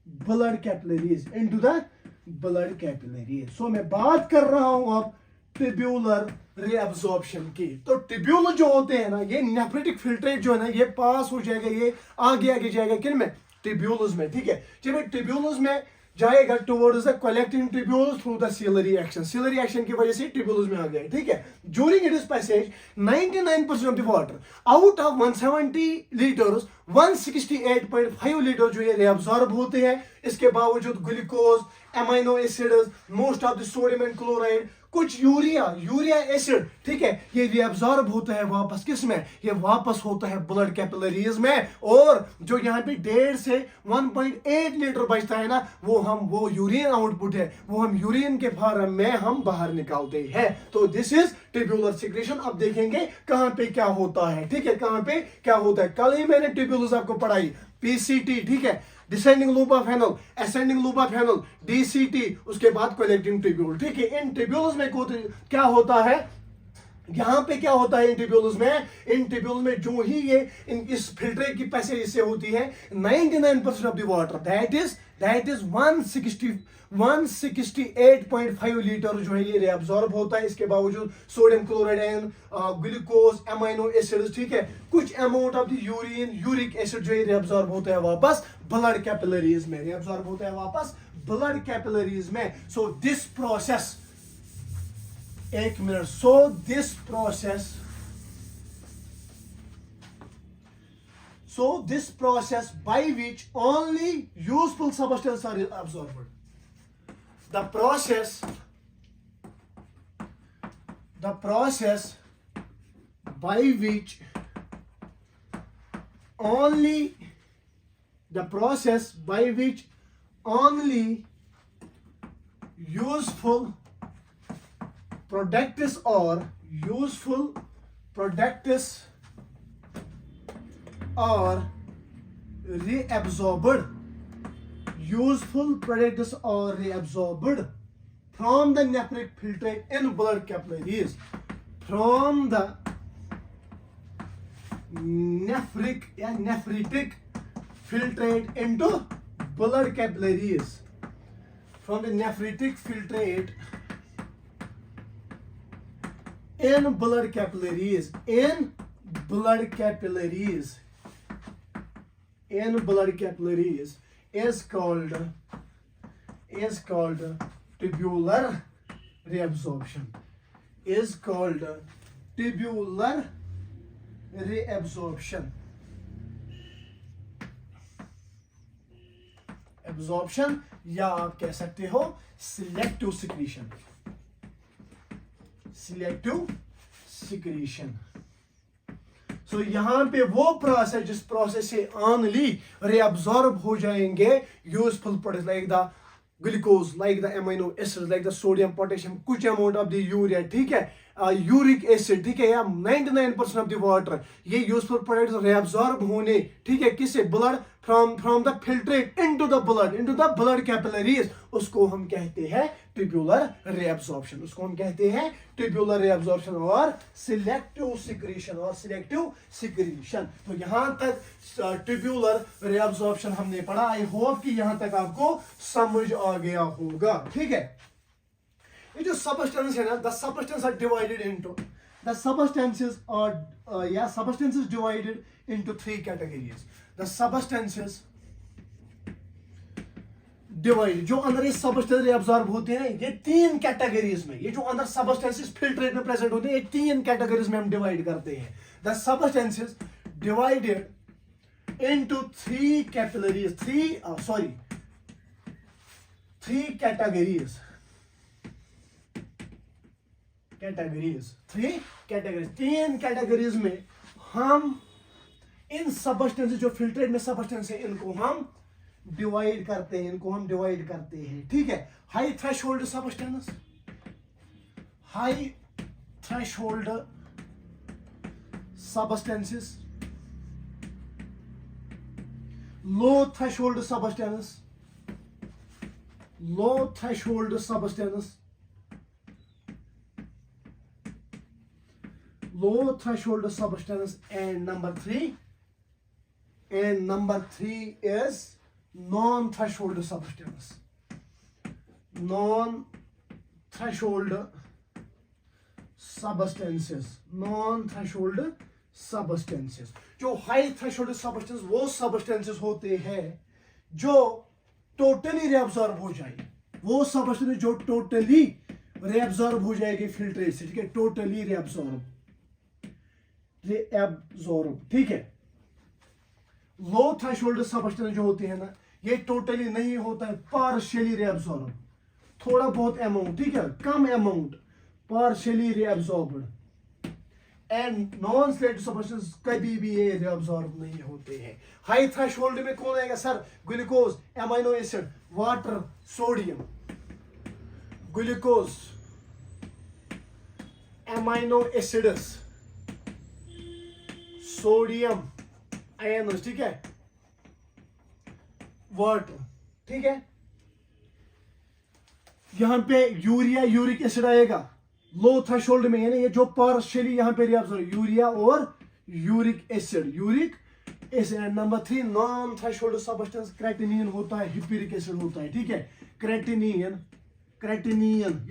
blood capillaries, into the blood capillaries। सो मैं बात कर रहा हूं अब tubular reabsorption की। तो tubule जो होते हैं ना, ये नेफ्रेटिक फिल्ट्रेट जो है ना, ये पास हो जाएगा, ये आगे जाएगा किन में? ट्यूब्यूल्स में, ठीक है। जब ये ट्यूब्यूल्स में जाएगा towards the collecting tubules through the ciliary action, ciliary action की वजह से ट्यूब्यूल्स में आ गए, ठीक है। During its passage 99% of the water out of 170 litres 168.5 litre जो ये रिएब्सॉर्ब होते हैं। इसके बावजूद glucose, amino acids, most of the sodium and chloride, कुछ यूरिया एसिड, ठीक है, ये रिएब्सॉर्ब होता है वापस किस में? ये वापस होता है ब्लड कैपिलरीज में। और जो यहाँ पे 1.5 से 1.8 लीटर बचता है ना, वो यूरिन आउटपुट है, वो हम यूरिन के फॉर्म में हम बाहर निकालते हैं। तो दिस इज ट्यूब्यूलर सिक्रेशन। अब देखेंगे कहां पे क्या होता है, ठीक है, कहां पे क्या होता है। कल ही मैंने ट्यूब्यूल्स आपको पढ़ाई, पीसीटी, ठीक है, descending loop of Henle, ascending loop of Henle, DCT, उसके बाद कलेक्टिंग ट्यूब्यूल, ठीक है। इन ट्यूब्यूल्स में क्या होता है, यहाँ पे क्या होता है इन ट्यूब्यूल्स में? इन ट्यूब्यूल्स में जो ही ये इस फिल्ट्रेट की पैसेज इससे होती है 99% of the water, that is 168.5 litre जो है ये रिएब्सॉर्ब होता है। इसके बावजूद sodium chloride ion, glucose, amino acids, ठीक है, कुछ amount of the uric acid जो है रिएब्सॉर्ब होता है वापस ब्लड कैपिलरीज में, रिएब्सॉर्ब होता है वापस ब्लड कैपिलरीज में। सो दिस प्रोसेस एक minute. So this process by which only useful substances are absorbed. The process by which only useful products are reabsorbed. Useful products are reabsorbed from the nephric filtrate in blood capillaries. From the nephritic filtrate into blood capillaries. From the nephritic filtrate in blood capillaries. Is called tubular reabsorption. Absorption या आप कह सकते हो selective secretion. सो यहाँ पे वो process जिस process से ओनली reabsorb हो जाएंगे useful products like the glucose, like the amino acids, like the sodium, potassium, कुछ अमाउंट ऑफ द यूरिया, ठीक है, यूरिक एसिड, ठीक है, या 99% ऑफ द वाटर, ये यूजफुल प्रोडक्ट्स reabsorb होने, ठीक है, किससे, blood from the filtrate into the blood capillaries, उसको हम कहते हैं ट्यूब्यूलर रिएब्सॉर्प्शन. और सिलेक्टिव सिक्रीशन. तो यहाँ तक ट्यूब्यूलर रिएब्सॉर्प्शन हमने पढ़ा. आई होप कि यहाँ तक आपको समझ आ गया होगा. ठीक है, ये जो सबस्टेंस है ना, the substance are divided into substances divided into 3 categories. The substances divided, जो अंदर ये सबस्टेंस रिएब्सॉर्ब होते हैं, ये 3 कैटेगरीज में, ये जो अंदर सबस्टेंसेस फिल्ट्रेट में प्रेजेंट होते हैं, ये 3 कैटेगरीज में हम डिवाइड करते हैं. The substances divided into 3 capillaries, 3 categories. 3 categories में हम इन सबस्टेंसेस, जो फिल्ट्रेट में सबस्टेंस है, इनको हम डिवाइड करते हैं. ठीक है, high threshold substance, low threshold substance, low threshold substance, and number 3 is non-threshold substance. Non-threshold substances. जो हाई थ्रेशोल्ड सबस्टेंस, वो सबस्टेंसेस होते हैं जो टोटली रिएब्सॉर्ब हो जाए, वो सबस्टेंस जो टोटली रिएब्सॉर्ब हो जाएगी फिल्ट्रेट से. ठीक है, टोटली रिएब्सॉर्ब. ठीक है. लो थ्रेशोल्ड सबस्टेंस जो होते हैं ना, ये टोटली नहीं होता है, पार्शियली रिएब्सॉर्ब, थोड़ा बहुत अमाउंट, ठीक है, कम amount, partially reabsorbed. And non selective substance कभी भी ये रिएब्सॉर्ब नहीं होते हैं. हाई थ्रेशोल्ड में कौन आएगा sir? Glucose, amino acid, water, sodium. Glucose, amino acids, sodium ions, ठीक है, वाटर. ठीक है, यहां पे यूरिया, यूरिक एसिड आएगा लो थ्रेशोल्ड में, यानी ये जो पार्शियली यहां पे रिएब्सॉर्ब, यूरिया और uric acid. Number 3 non threshold substance, creatinine होता है, हिप्यूरिक एसिड होता है. ठीक है, क्रेटिनिन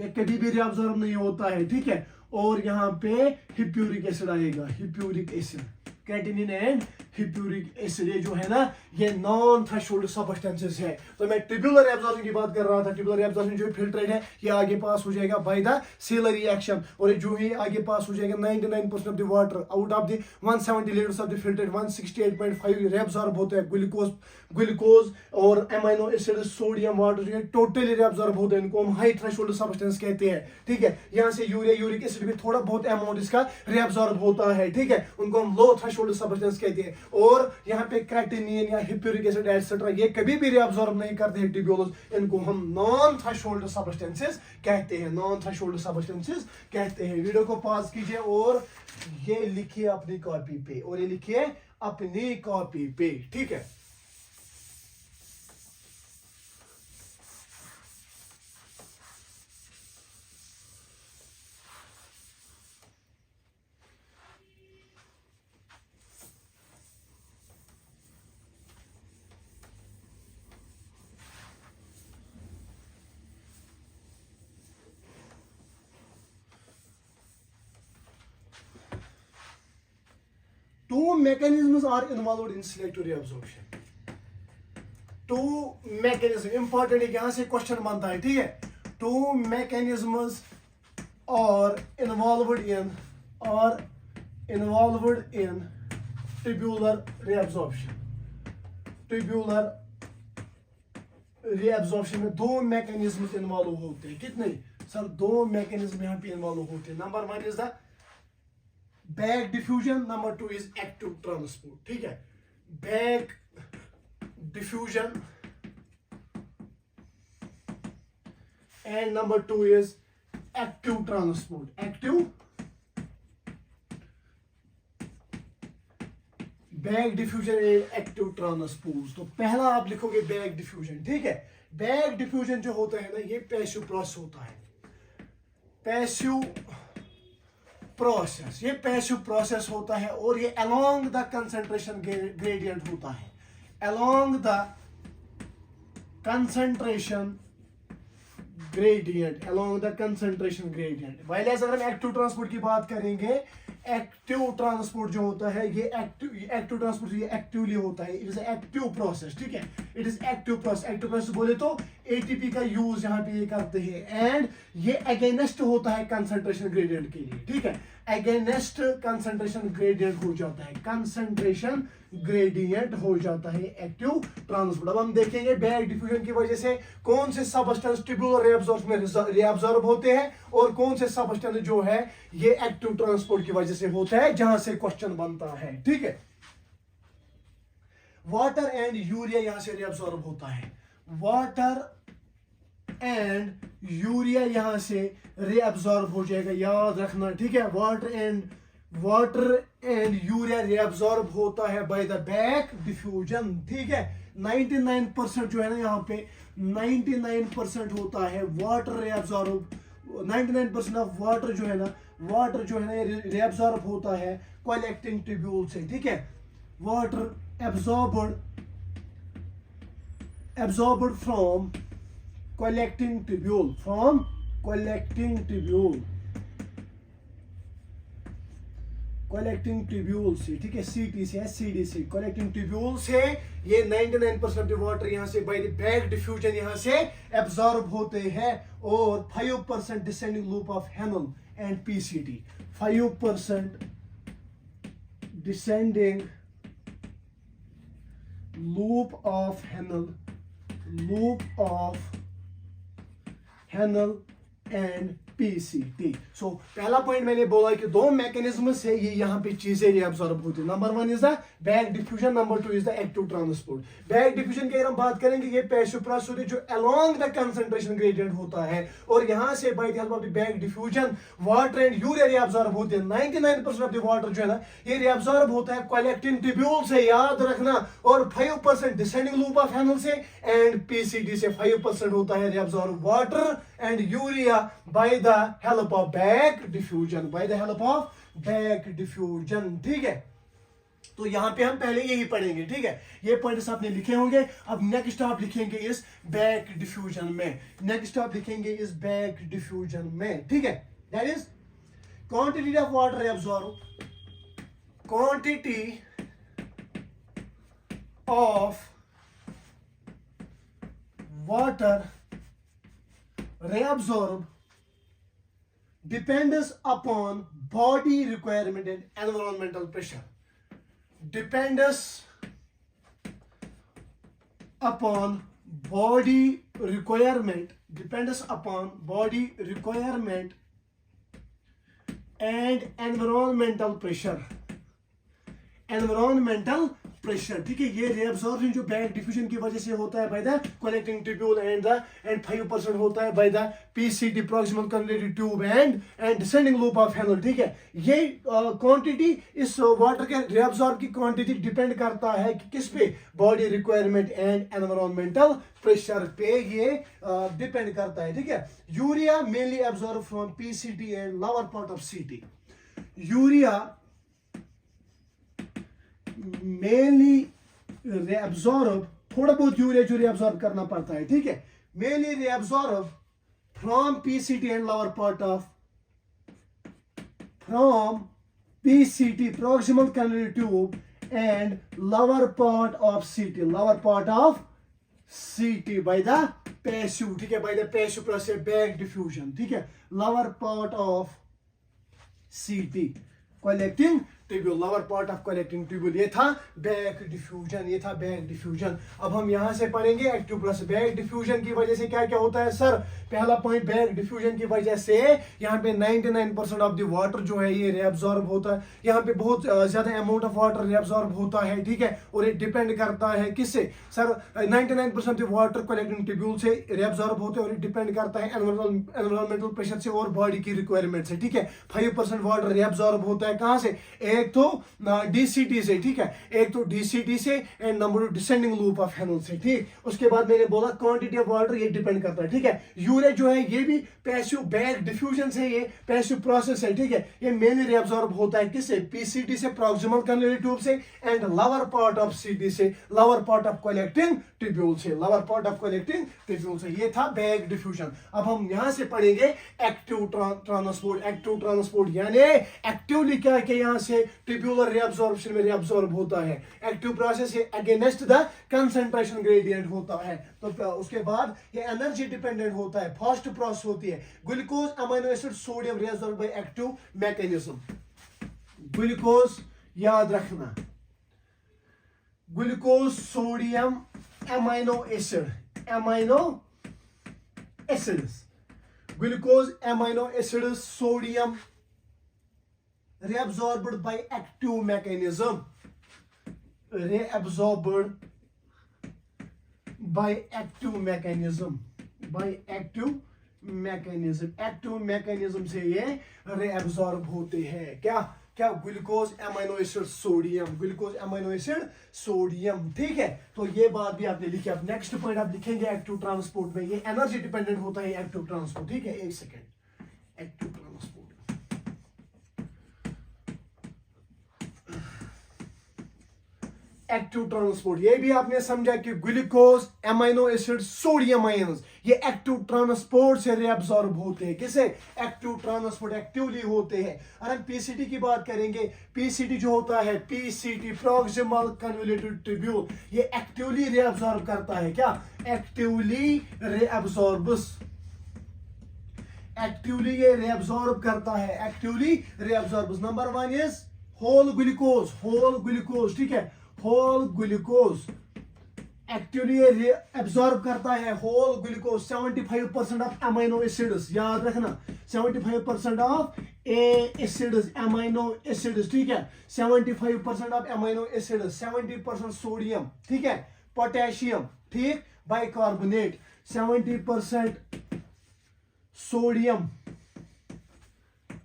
ये कभी भी रिएब्सॉर्ब नहीं होता है. ठीक है, और यहां पे हिप्यूरिक एसिड आएगा, क्रेटिनिन एंड हिप्यूरिक एसिड, ये जो है ना ये नॉन थ्रेशोल्ड सब्सटेंसेस है। तो मैं ट्यूबुलर एब्जॉर्प्शन की बात कर रहा था। ट्यूबुलर एब्जॉर्प्शन जो फिल्ट्रेट है ये आगे पास हो जाएगा बाय द सीलरी एक्शन, और जो ही आगे पास हो जाएगा 99% of the water out of the 170 litres of the filtrate 168.5 रेब्सॉर्ब होते हैं। ग्लूकोज और अमीनो एसिड, सोडियम, वाटर जो है टोटली रेब्सॉर्ब होते हैं। इनको हम हाई थ्रेशोल्ड सब्सटेंस कहते हैं, ठीक है। यहाँ से यूरिया, यूरिक एसिड भी थोड़ा बहुत अमाउंट इसका रेब्सॉर्ब होता है, ठीक है। उनको हम लो थ्रेशोल्ड सब्सटेंस कहते हैं। और यहाँ पे क्रेटिनिन या हिप्यूरिक एसिड एटसेट्रा ये कभी भी रेब्सॉर्ब नहीं करते हैं ट्यूब्यूल्स, इनको हम नॉन थ्रेशोल्ड सब्सटेंसेस कहते हैं, नॉन थ्रेशोल्ड सब्सटेंसेस कहते हैं। वीडियो को पॉज कीजिए और ये लिखिए अपनी कॉपी पे, और ये लिखिए अपनी कॉपी पे, ठीक है। Two mechanisms are involved in selective reabsorption. Two mechanisms important है, यहाँ से क्वेश्चन बनता है, ठीक है। Two mechanisms are involved in tubular reabsorption. Tubular reabsorption में दो mechanisms involve होते हैं। कितने सर? दो mechanism यहाँ पे involve होते हैं। Number one is the back diffusion, number two is active transport, ठीक है। Back diffusion and number two is active transport. Active back diffusion and active transport. तो पहला आप लिखोगे बैक डिफ्यूजन, ठीक है। बैक डिफ्यूजन जो होता है ना ये पैसिव प्रोसेस होता है। पैसिव प्रोसेस, ये पैसिव प्रोसेस होता है और ये अलोंग द कंसंट्रेशन ग्रेडियंट होता है। Along the concentration gradient, along the concentration gradient. Whereas अगर हम एक्टिव ट्रांसपोर्ट की बात करेंगे, एक्टिव ट्रांसपोर्ट जो होता है ये एक्टिव ट्रांसपोर्ट ये एक्टिवली होता है। इट इज एक्टिव प्रोसेस, ठीक है। It is active process. Active process बोले तो एटीपी का यूज यहाँ पे ये करते हैं, एंड ये अगेंस्ट होता है कंसंट्रेशन ग्रेडियंट के लिए, ठीक है। अगेंस्ट कंसंट्रेशन ग्रेडियंट हो जाता है, कंसंट्रेशन ग्रेडियंट हो जाता है एक्टिव ट्रांसपोर्ट। अब हम देखेंगे बैक डिफ्यूजन की वजह से कौन से सब्सटेंस ट्यूबुलर रिएब्सॉर्प्शन में रिएब्सॉर्ब होते हैं और कौन से सब्सटेंस जो है ये एक्टिव ट्रांसपोर्ट की वजह से होता है, जहां से क्वेश्चन बनता है, ठीक है। वाटर एंड यूरिया यहां से रिएब्सॉर्ब होता है। वाटर एंड यूरिया यहां से रिएब्सॉर्ब हो जाएगा, याद रखना, ठीक है। वाटर एंड यूरिया रिएब्सॉर्ब होता है बाय द बैक डिफ्यूजन, ठीक है। 99% जो है ना यहाँ पे 99% होता है वाटर रिएब्सॉर्ब। 99% ऑफ वाटर जो है ना रिएब्सॉर्ब होता है कलेक्टिंग ट्यूब्यूल से, ठीक है। Water absorbed from collecting tubule, collecting tubule से, ठीक है। सीटी से, सीडी से, collecting tubule से ये 99% ऑफ वाटर यहाँ से बाय द बैक डिफ्यूजन यहाँ से एब्जॉर्ब होते हैं, और 5% descending loop of Henle and PCT. 5% descending loop of Henle and PCT। सो पहला पॉइंट मैंने बोला कि दो मैकेनिज्म से ये यहाँ पे चीजें रिएब्सॉर्ब होती है। Number one is the back diffusion, number two is the active transport. Back diffusion की अगर हम बात करेंगे ये पैसिव प्रोसेस होती है जो अलोंग द कंसंट्रेशन ग्रेडियंट होता है, और यहाँ से by the help of the back diffusion water and urea reabsorb होते हैं। 99% ऑफ द वाटर जो है ना ये रिएब्सॉर्ब होता है कलेक्टिंग ट्यूब्यूल से, याद रखना, और 5% डिसेंडिंग लूप ऑफ हेनल से एंड पीसीटी से 5% होता है reabsorb water and urea by the help of back diffusion, ठीक है। तो यहां पे हम पहले यही पढ़ेंगे, ठीक है। ये पॉइंट्स आपने लिखे होंगे। अब नेक्स्ट आप लिखेंगे इस बैक डिफ्यूजन में, ठीक है। That is quantity of water absorb, quantity of water reabsorb depends upon body requirement and environmental pressure. Depends upon body requirement, depends upon body requirement and environmental pressure. Environmental pressure, ठीक है। ये reabsorption जो back diffusion की वजह से होता है by the collecting tubule and 5% होता है by the PCT proximal convoluted tube and descending loop of Henle, ठीक है। ये क्वांटिटी इस वाटर के reabsorb की क्वांटिटी डिपेंड करता है कि किस पे, body requirement and environmental pressure पे ये डिपेंड करता है, ठीक है। Urea mainly absorb from PCT and lower part of सीटी। यूरिया मेनली reabsorb, थोड़ा बहुत यूरिया जो reabsorb करना पड़ता है, ठीक है। Mainly reabsorb from PCT and lower part of, from PCT proximal cannula tube and lower part of CT, lower part of CT by the passive, ठीक है, by the passive process back diffusion, ठीक है। lower part of CT collecting tubule, lower part of collecting tubule, ये था back diffusion, ये था back diffusion. अब हम यहां से पढ़ेंगे एक्टिव प्रोसेस। बैक डिफ्यूजन की वजह से क्या क्या होता है सर? पहला पॉइंट, बैक डिफ्यूजन की वजह से यहाँ पे 99% ऑफ द वाटर जो है ये reabsorb होता है। यहाँ पे बहुत ज्यादा अमाउंट ऑफ वाटर reabsorb होता है, ठीक है। और ये डिपेंड करता है किससे sir? 99% of the water collecting tubule से reabsorb होते हैं और ये डिपेंड करता है एनवायरमेंटल प्रेशर से और बॉडी की रिक्वायरमेंट से, ठीक है। 5% वाटर reabsorb होता है कहां से? एक तो डीसीटी से, ठीक है, एक तो डीसीटी से and number two descending loop of हैनल से, ठीक। उसके बाद मैंने बोला क्वांटिटी ऑफ वाटर ये डिपेंड करता है, ठीक है। यूरिया जो है ये भी पैसिव बैक डिफ्यूजन से, ये पैसिव प्रोसेस है, ठीक है। ये मेनली reabsorb होता है किससे? पीसीटी से, प्रॉक्सिमल कन्वेलेटिव ट्यूब से and lower part of CT से, lower part of collecting tubule से, lower part of collecting tubule से। ये था बैक डिफ्यूजन। अब हम यहां से पढ़ेंगे एक्टिव ट्रांसपोर्ट। एक्टिव ट्रांसपोर्ट यानी एक्टिवली क्या क्या यहां से ट्यूब्यूलर reabsorption में reabsorb होता है। एक्टिव प्रोसेस ये अगेंस्ट द कंसंट्रेशन ग्रेडियंट होता है। तो उसके बाद ये एनर्जी डिपेंडेंट होता है, फास्ट प्रोसेस होती है। Glucose, amino acid, sodium reabsorbed by active mechanism. Glucose याद रखना, glucose, sodium, amino acids, glucose, amino acids, sodium reabsorbed by active mechanism, reabsorbed by active mechanism, by active mechanism, active mechanism से ये reabsorb होते हैं। क्या क्या? Glucose, amino acid, sodium, glucose, amino acid, sodium, ठीक है। तो ये बात भी आपने लिखी। अब नेक्स्ट पॉइंट आप लिखेंगे एक्टिव ट्रांसपोर्ट में, ये एनर्जी डिपेंडेंट होता है एक्टिव ट्रांसपोर्ट, ठीक है। एक second, active transport, active transport, ये भी आपने समझा कि glucose, amino acid, sodium ions ये एक्टिव ट्रांसपोर्ट से reabsorb होते हैं। किसे? एक्टिव ट्रांसपोर्ट, एक्टिवली होते हैं। अगर हम पीसीटी की बात करेंगे, पीसीटी जो होता है, पीसीटी प्रॉक्सिमल कन्वोल्यूटिव ट्यूब्यूल, ये एक्टिवली reabsorb करता है। क्या? एक्टिवली reabsorbs, एक्टिवली ये reabsorb करता है, actively reabsorbs। Number 1 is whole glucose, whole glucose, ठीक है। होल ग्लूकोज एक्टिवली एब्जॉर्ब करता है, whole glucose. 75% of amino acids, याद रखना, 75% ऑफ एसिड्स, अमीनो एसिड्स, ठीक है। 75% ऑफ अमीनो एसिड्स, 70% सोडियम, ठीक है, पोटेशियम, ठीक, बाइकार्बोनेट, 70% सोडियम,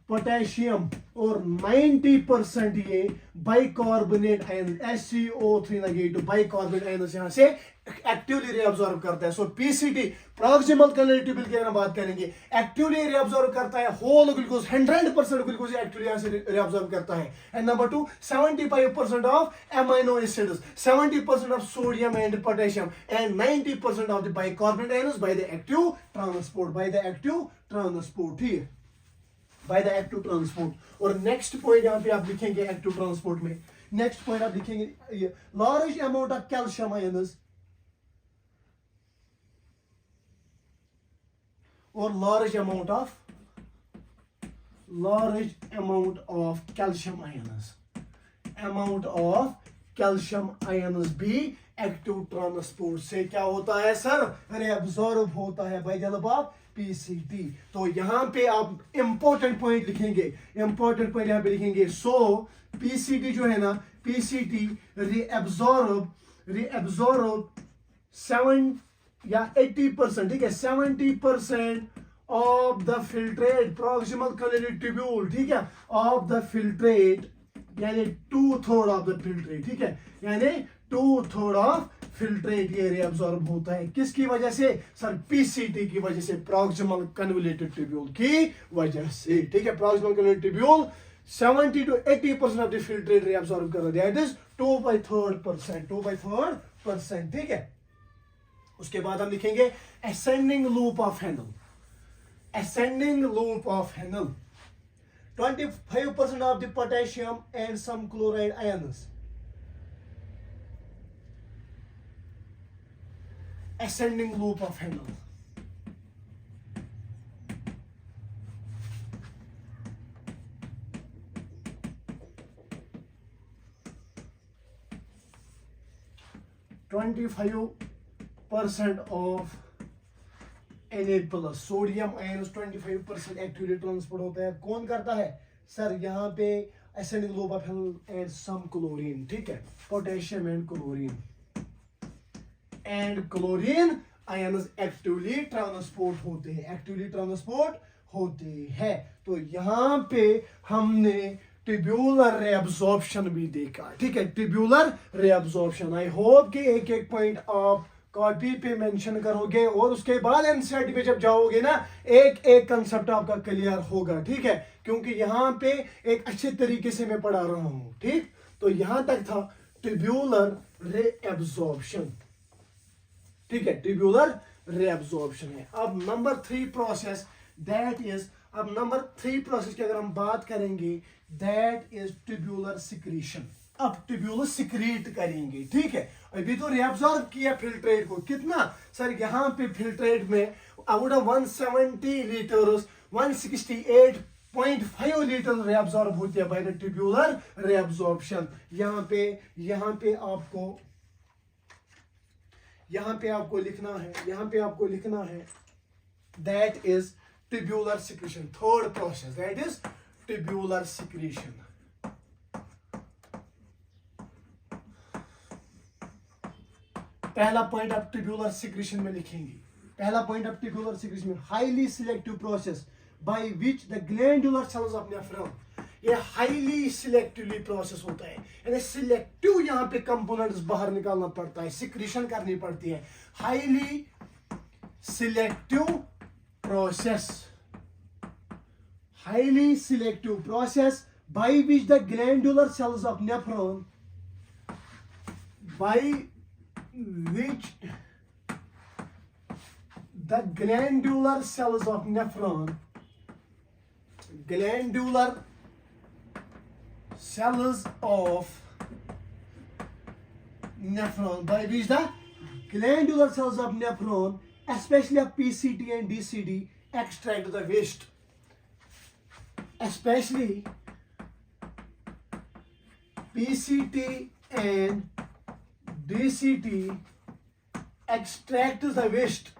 पोटेशियम और 90% ये bicarbonate ion, SCO3 negative bicarbonate ion यहां से एक्टिवली reabsorb करता है। सो पीसीटी प्रॉक्सिमल कन्वोल्यूटिव ट्यूब्यूल की अगर बात करेंगे, एक्टिवली reabsorb करता है होल ग्लूकोज, 100% ग्लूकोज एक्टिवली यहां से reabsorb करता है। And number 2, 75% of amino acids, 70% of sodium and potassium and 90% of the bicarbonate ions by the active transport, by the active transport, ठीक है, बाय द एक्टिव ट्रांसपोर्ट। और next point यहाँ पे आप लिखेंगे एक्टिव ट्रांसपोर्ट में, नेक्स्ट पॉइंट आप लिखेंगे large amount of calcium ions और large amount of calcium ions, amount of calcium ions भी एक्टिव ट्रांसपोर्ट से क्या होता है सर, रेअब्सॉर्ब होता है by the help of PCT. तो यहाँ पे आप इंपॉर्टेंट पॉइंट लिखेंगे, इंपॉर्टेंट पॉइंट यहाँ पे लिखेंगे। सो पीसीटी जो है ना, पीसीटी reabsorb 7 या 80%, ठीक है, 70% of the filtrate proximal convoluted tubule, ठीक है, ऑफ द फिल्ट्रेट, यानी 2/3 ऑफ द फिल्ट्रेट, ठीक है, यानी 2/3 ऑफ फिल्ट्रेट ये reabsorb होता है। किसकी वजह से सर, पीसीटी की वजह से, प्रॉक्सिमल कन्वोल्यूटेड ट्यूब्यूल की वजह से, ठीक है। Proximal convoluted tubule 70 to 80% of the filtrate reabsorb कर रहा है, दैट इज 2/3%, ठीक है। उसके बाद हम लिखेंगे ascending loop of Henle, ascending loop of Henle, 25% of the potassium and some chloride ions, ascending loop of Henle, %25 of Na+, sodium ions 25% actively transport होता है। कौन करता है सर, यहाँ पे ascending loop of Henle and some chlorine, ठीक है, potassium and chlorine ions actively transport होते हैं, एक्टिवली ट्रांसपोर्ट होते हैं। तो यहाँ पे हमने ट्यूब्यूलर रेअब्सॉर्प्शन भी देखा, ठीक है, ट्यूब्यूलर रेअब्सॉर्प्शन। आई होप कि एक एक पॉइंट आप कॉपी पे मेंशन करोगे और उसके बाद एनसीईआरटी पे जब जाओगे ना, एक एक कंसेप्ट आपका क्लियर होगा, ठीक है, क्योंकि यहाँ पे एक अच्छे तरीके से मैं पढ़ा रहा हूँ, ठीक। तो यहाँ तक था ट्यूब्यूलर रेअब्सॉर्प्शन, ठीक है, ट्यूब्यूलर रेअब्सॉर्प्शन है। अब नंबर 3 प्रोसेस, दैट इज, अब नंबर 3 प्रोसेस की अगर हम बात करेंगे, दैट इज ट्यूब्यूलर सिक्रीशन। अब ट्यूब्यूलर सिक्रीट करेंगे, ठीक है। अभी तो रेअब्सॉर्ब किया फिल्ट्रेट को, कितना सर, यहाँ पे फिल्ट्रेट में आउट ऑफ 170 लीटर्स 168.5 लीटर रेअब्सॉर्ब होती है बाय द ट्यूब्यूलर रेअब्सॉर्प्शन। यहाँ पे आपको लिखना है, that is tubular secretion. Third process, that is tubular secretion. पहला पॉइंट आप ट्यूब्यूलर सिक्रीशन में लिखेंगे, पहला पॉइंट आप ट्यूब्यूलर सिक्रीशन में, highly selective process by which the glandular sales of nephron, ये हाईली सिलेक्टिवली प्रोसेस होता है, यानी सिलेक्टिव यहाँ पे कंपोनेंट्स बाहर निकालना पड़ता है, सिक्रीशन करनी पड़ती है। Highly selective process, highly selective process by which the glandular cells of nephron, by which the glandular cells of nephron, glandular cells of nephron, by which the glandular cells of nephron, especially of PCT and DCD, extract the waste, especially PCT and DCT extract the waste,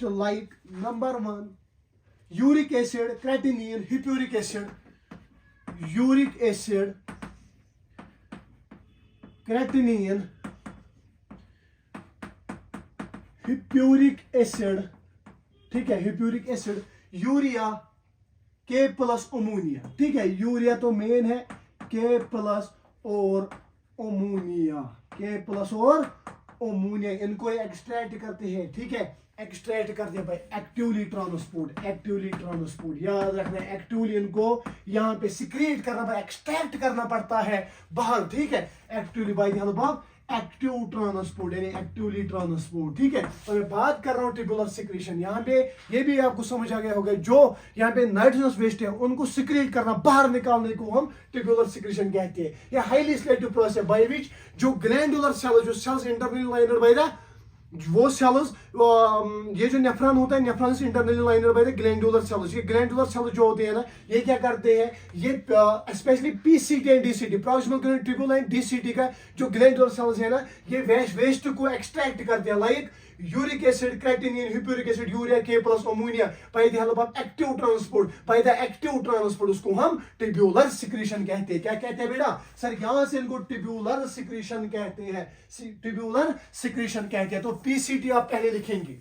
like number 1 uric acid, creatinine, hippuric acid, creatinine, hippuric acid, ठीक है, hippuric acid, urea, K plus ammonia, ठीक है, urea तो main है, के plus और ammonia, इनको extract करते हैं, ठीक है, एक्सट्रैक्ट करते हैं भाई एक्टिवली ट्रांसपोर्ट, याद रखना है, एक्टिवली इनको यहाँ पे सिक्रीट करना, एक्सट्रैक्ट करना पड़ता है बाहर, ठीक है, actively bye the help of active transport यानी एक्टिवली ट्रांसपोर्ट, ठीक है। तो मैं बात कर रहा हूँ ट्यूबुलर सिक्रीशन, यहाँ पे ये भी आपको समझ आ गया होगा, जो यहाँ पे नाइट्रोजनस वेस्ट है उनको सिक्रीट करना, बाहर निकालने को हम ट्यूबुलर सिक्रीशन कहते हैं। ये highly selective process by which जो ग्लैंडुलर सेल्स, जो cells internally liner by the वो सेल्स, ये जो नेफ्रॉन होता है, नेफ्रॉन से internally liner by the glandular cells. ये ग्लैंडुलर सेल्स जो होते हैं ना, ये क्या करते हैं, ये specially PCT and DCT, proximal tubule and DCT का जो ग्लैंडुलर सेल्स है ना, ये वेस्ट को एक्सट्रैक्ट करते हैं, like uric acid, creatinine, hippuric acid, urea, K plus ammonia by the help of active transport, by the active transport उसको हम tubular secretion कहते हैं। क्या कहते हैं बेटा? सर यहाँ से इनको tubular secretion कहते हैं, tubular secretion कहते हैं। तो PCT आप पहले लिखेंगे,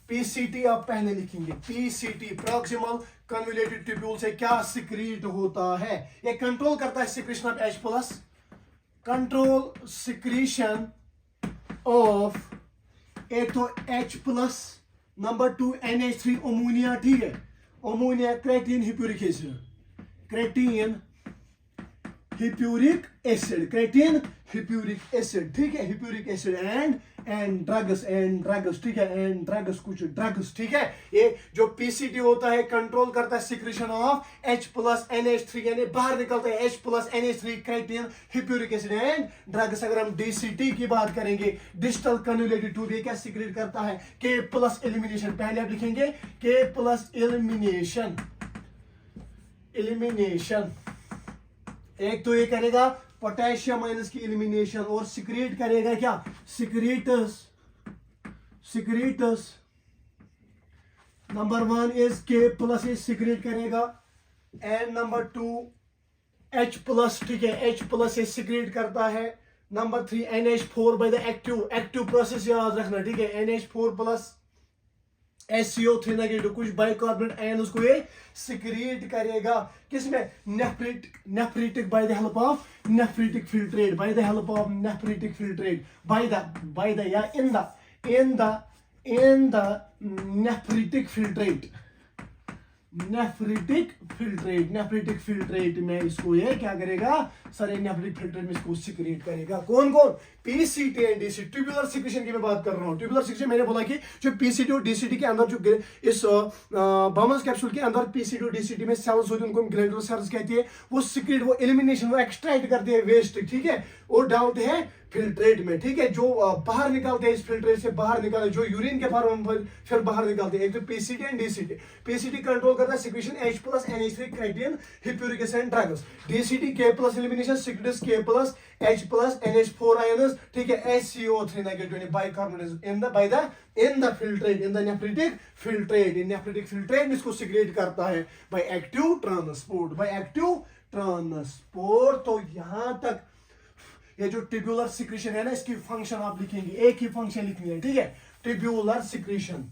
PCT आप पहले लिखेंगे, PCT proximal convoluted tubule से क्या secrete होता है, ये कंट्रोल करता है secretion of H plus, control secretion of एक तो H plus, number 2 NH3 ammonia, ठीक है, ammonia, creatine, hippuric acid, creatine, hippuric acid, creatine, hippuric acid, ठीक है, हिप्यूरिक एसिड एंड ड्रग्स, ठीक है, एंड ड्रग्स, कुछ ड्रग्स, ठीक है। ये जो पीसीटी होता है कंट्रोल करता है secretion of H plus NH3, यानी बाहर निकलता है H plus NH3, creatine, hippuric acid and drugs. अगर हम डीसीटी की बात करेंगे, डिस्टल कन्युलेटेड ट्यूब, ये क्या सिक्रेट करता है, K प्लस एलिमिनेशन, पहले आप लिखेंगे K प्लस एलिमिनेशन, एक तो ये करेगा पोटेशियम माइनस की एलिमिनेशन, और सिक्रेट करेगा क्या, secrets number 1 is K plus, ये सिक्रेट करेगा, एंड नंबर 2 H प्लस, ठीक है, H प्लस ये सिक्रेट करता है, number 3 NH4 bye the active process याद रखना, ठीक है, NH4 प्लस SCO3 नेगेटिव, कुछ बाइकार्बोनेट आयन उसको ये सिक्रेट करेगा, किसमें, nephritic bye the help of nephritic filtrate, bye the help of nephritic filtrate, by the या इन द नेफ्रिटिक फिल्ट्रेट में इसको ये क्या करेगा सर, नेफ्रिटिक फिल्ट्रेट में इसको सिक्रेट करेगा। कौन PCT and DCT, tubular secretion की मैं बात कर रहा हूँ। ट्यूबुलर सिक्रेशन मैंने बोला कि जो पीसीटी और डीसीटी के अंदर, जो इस बाउमन्स कैप्सूल के अंदर पीसीटी और डीसीटी में सेल्स होते हैं, उनको ग्लैंडुलर सेल्स कहते हैं, वो सिक्रेट, वो एलिमिनेशन, वो एक्सट्रैक्ट करते हैं वेस्ट, ठीक है, और डालते हैं फिल्ट्रेट में, ठीक है, जो बाहर निकालते हैं इस फिल्ट्रेट से, बाहर निकाले जो यूरिन के फॉर्म में फिर बाहर निकालते हैं। एक तो PCT and DCT, PCT control करता है secretion H plus NH3, creatine, hippuric acid and drugs, DCT K plus elimination, secretes K plus H plus NH4 ions, ठीक है, SCO3 negative bicarbonate in the filtrate, in the nephritic filtrate इसको secrete करता है by active transport. तो यहां तक ये जो ट्यूबुलर सिक्रेशन है ना, इसकी फंक्शन आप लिखेंगे, एक ही फंक्शन लिखनी है, ठीक है, ट्यूबुलर सिक्रेशन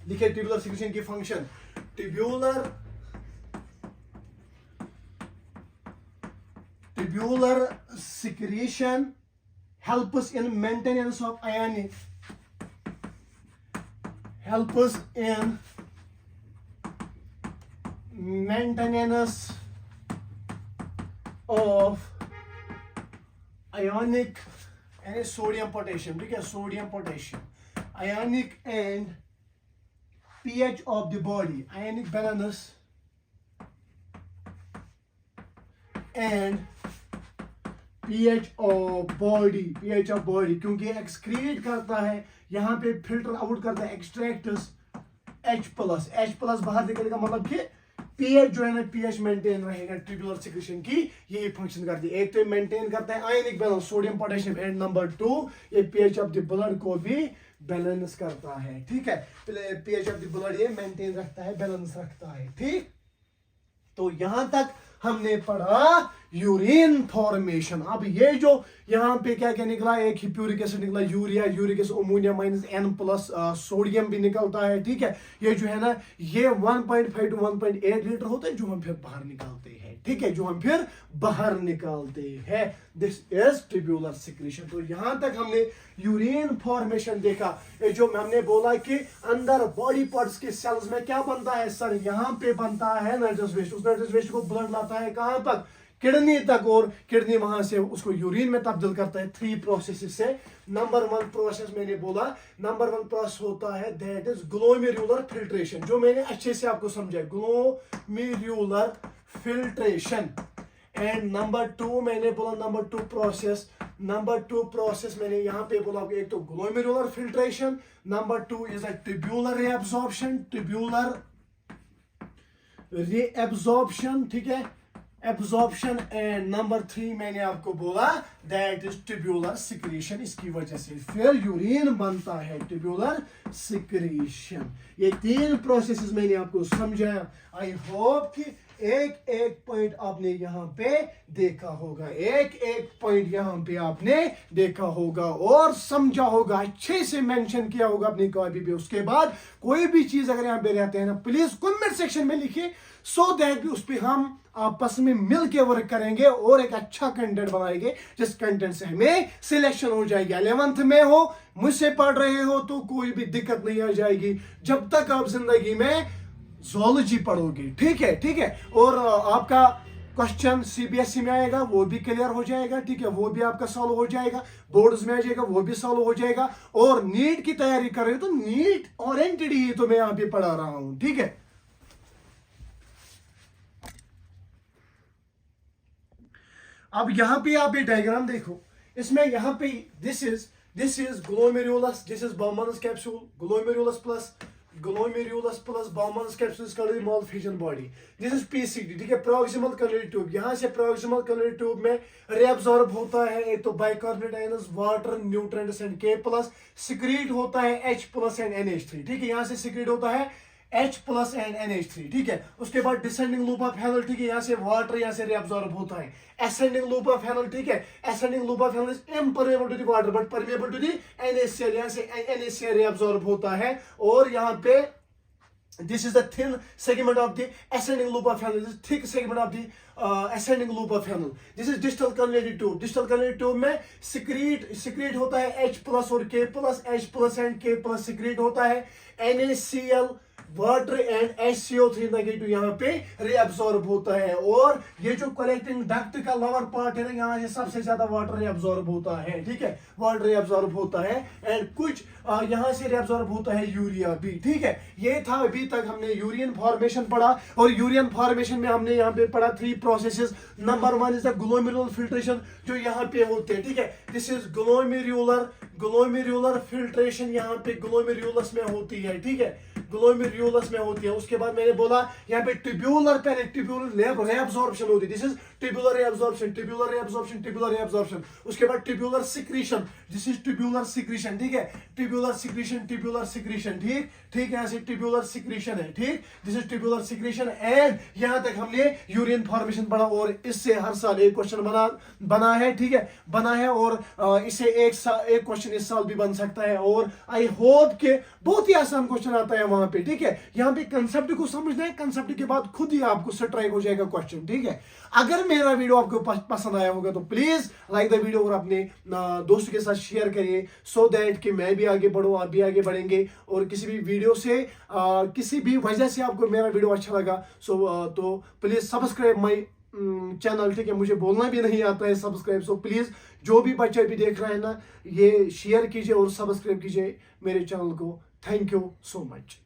लिखे, ट्यूबुलर सिक्रेशन की function, tubular secretion helps in maintenance of ionic, helps in maintenance of ionic and sodium potassium, ठीक है, sodium potassium, ionic and pH of the body, ionic balance and pH of body, क्योंकि excrete करता है, यहाँ पे filter out करता है, extracts H plus बाहर निकलेगा, मतलब कि pH जो है ना, pH मेंटेन रहेगा। ट्यूबुलर सिक्रेशन की ये फंक्शन करती है, एक तो मेंटेन करता है ionic balance, sodium potassium, and number 2 ये pH ऑफ द ब्लड को भी बैलेंस करता है, ठीक है, pH ऑफ द ब्लड ये मेंटेन रखता है, बैलेंस रखता है, ठीक। तो यहां तक हमने पढ़ा यूरिन फॉर्मेशन। अब ये जो यहाँ पे क्या क्या निकला, एक हिप्यूरिक एसिड निकला, uric acid ammonia minus N plus sodium भी निकलता है, ठीक है, ये जो है ना, ये 1.5 to 1.8 लीटर होता है, जो हम फिर बाहर निकालते हैं, ठीक है, जो हम फिर बाहर निकालते हैं। This is tubular secretion. तो यहाँ तक हमने यूरिन फॉर्मेशन देखा। ये जो हमने बोला कि अंदर बॉडी पार्ट्स के सेल्स में क्या बनता है सर, यहाँ पे बनता है नाइट्रस वेस्ट, उस नाइट्रस वेस्ट को ब्लड लाता है कहाँ तक, किडनी तक, और किडनी वहां से उसको यूरिन में तब्दील करता है 3 प्रोसेस से। नंबर 1 प्रोसेस मैंने बोला, नंबर 1 प्रोसेस होता है दैट इज ग्लोमेरुलर फिल्ट्रेशन, जो मैंने अच्छे से आपको समझाया, ग्लोमेरुलर फिल्ट्रेशन। एंड नंबर 2 मैंने बोला, नंबर 2 प्रोसेस मैंने यहाँ पे बोला, एक तो glomerular filtration, number 2 is a tubular reabsorption, ठीक है, एब्जॉर्प्शन। एंड नंबर 3 मैंने आपको बोला दैट इज ट्यूब्यूलर सिक्रीशन। इसकी वजह से फिर यूरिन बनता है, ट्यूब्यूलर सिक्रीशन। ये 3 प्रोसेसेस मैंने आपको समझाया। आई होप कि एक एक पॉइंट आपने यहाँ पे देखा होगा, एक एक पॉइंट यहाँ पे आपने देखा होगा और समझा होगा, अच्छे से मेंशन किया होगा अपनी कॉपी पे। उसके बाद कोई भी चीज अगर यहाँ पे रहते हैं ना, प्लीज कमेंट सेक्शन में लिखिए, सो दैट भी उस पर हम आपस में मिल के वर्क करेंगे और एक अच्छा कंटेंट बनाएंगे, जिस कंटेंट से हमें सिलेक्शन हो जाएगी। 11th में हो, मुझसे पढ़ रहे हो तो कोई भी दिक्कत नहीं आ जाएगी, जब तक आप जिंदगी में ज़ूलॉजी पढ़ोगे, ठीक है। और आपका क्वेश्चन सीबीएसई में आएगा, वो भी क्लियर हो जाएगा, ठीक है, वो भी आपका सॉल्व हो जाएगा, बोर्ड्स में आ जाएगा, वो भी सॉल्व हो जाएगा। और नीट की तैयारी कर रहे हो तो नीट ओरिएंटेड ही तो मैं यहाँ पे पढ़ा रहा हूं, ठीक है। अब यहाँ पे आप ये डायग्राम देखो, इसमें यहाँ पे this is glomerulus, this is Bowman's capsule, glomerulus plus Bowman's capsule is called Malpighian body. This is PCT, ठीक है, प्रॉक्सिमल कलरी ट्यूब। यहाँ से प्रॉक्सिमल कलरी ट्यूब में रिअब्सॉर्ब होता है एक तो bicarbonate ions, water, nutrients and के प्लस, सिक्रीट होता है H प्लस एंड NH3, ठीक है, यहाँ से सिक्रीट होता है H प्लस एंड NH3, ठीक है। उसके बाद डिसेंडिंग लूप ऑफ हेनल, ठीक है, यहाँ से वाटर यहाँ से रिअब्सॉर्ब होता है। एसेंडिंग लूप ऑफ हेनल, ठीक है, ascending loop of Henle is impermeable to the water but permeable to the NaCl, यहाँ से NaCl रिअब्सॉर्ब होता है। और यहाँ पे this is the thin segment of the ascending loop of Henle, this is thick segment of the ascending loop of Henle. This is distal cannulary tube, distal cannulary tube में secrete होता है H plus और K plus, H plus and K plus secrete होता है, NaCl water and HCO3 negative यहाँ पे रिअब्सॉर्ब होता है। और ये जो कलेक्टिंग डक्ट का लोअर पार्ट है ना, यहाँ से सबसे ज्यादा वाटर रिअब्सॉर्ब होता है, ठीक है, वाटर रिअब्सॉर्ब होता है। एंड कुछ यहाँ से रिअब्सॉर्ब होता है यूरिया भी, ठीक है। ये था अभी तक हमने यूरियन फॉर्मेशन पढ़ा, और यूरियन फॉर्मेशन में हमने यहाँ पे पढ़ा 3 processes. Number 1 is the glomerular filtration, जो यहाँ पे होते हैं, ठीक है, दिस इज ग्लोमेरुलर फिल्ट्रेशन, यहाँ पे ग्लोमेरुलस में होती है, ठीक है, ग्लोमेरुलस में होती है। उसके बाद मैंने बोला यहाँ पे ट्यूब्यूलर रिअब्सॉर्प्शन होती है, दिस इज ट्यूब्यूलर रिअब्सॉर्प्शन। उसके बाद tubular secretion, this is tubular secretion, ठीक है, ट्यूब्यूलर सिक्रीशन, ठीक, यहाँ से ट्यूब्यूलर सिक्रीशन है, ठीक, this is tubular secretion. And यहाँ तक हमने यूरिन फॉर्मेशन पढ़ा, और इससे हर साल एक क्वेश्चन बना है, ठीक है, बना है, और इससे एक क्वेश्चन इस साल भी बन सकता है। और आई होप के बहुत ही आसान क्वेश्चन आता है वहां पे, ठीक है। यहाँ पे कंसेप्ट को समझना है, कंसेप्ट के बाद खुद ही आपको स्ट्राइक हो जाएगा क्वेश्चन, ठीक है। अगर मेरा वीडियो आपको पसंद आया होगा तो प्लीज लाइक द वीडियो और अपने दोस्तों के साथ शेयर करिए, सो दैट कि मैं भी आगे बढ़ूं, आप भी आगे बढ़ेंगे। और किसी भी वीडियो से किसी भी वजह से आपको मेरा वीडियो अच्छा लगा तो प्लीज सब्सक्राइब माई चैनल, ठीक है, मुझे बोलना भी नहीं आता है सब्सक्राइब। सो प्लीज जो भी बच्चे भी देख रहे हैं ना, ये शेयर कीजिए और सब्सक्राइब कीजिए मेरे चैनल को। Thank you so much.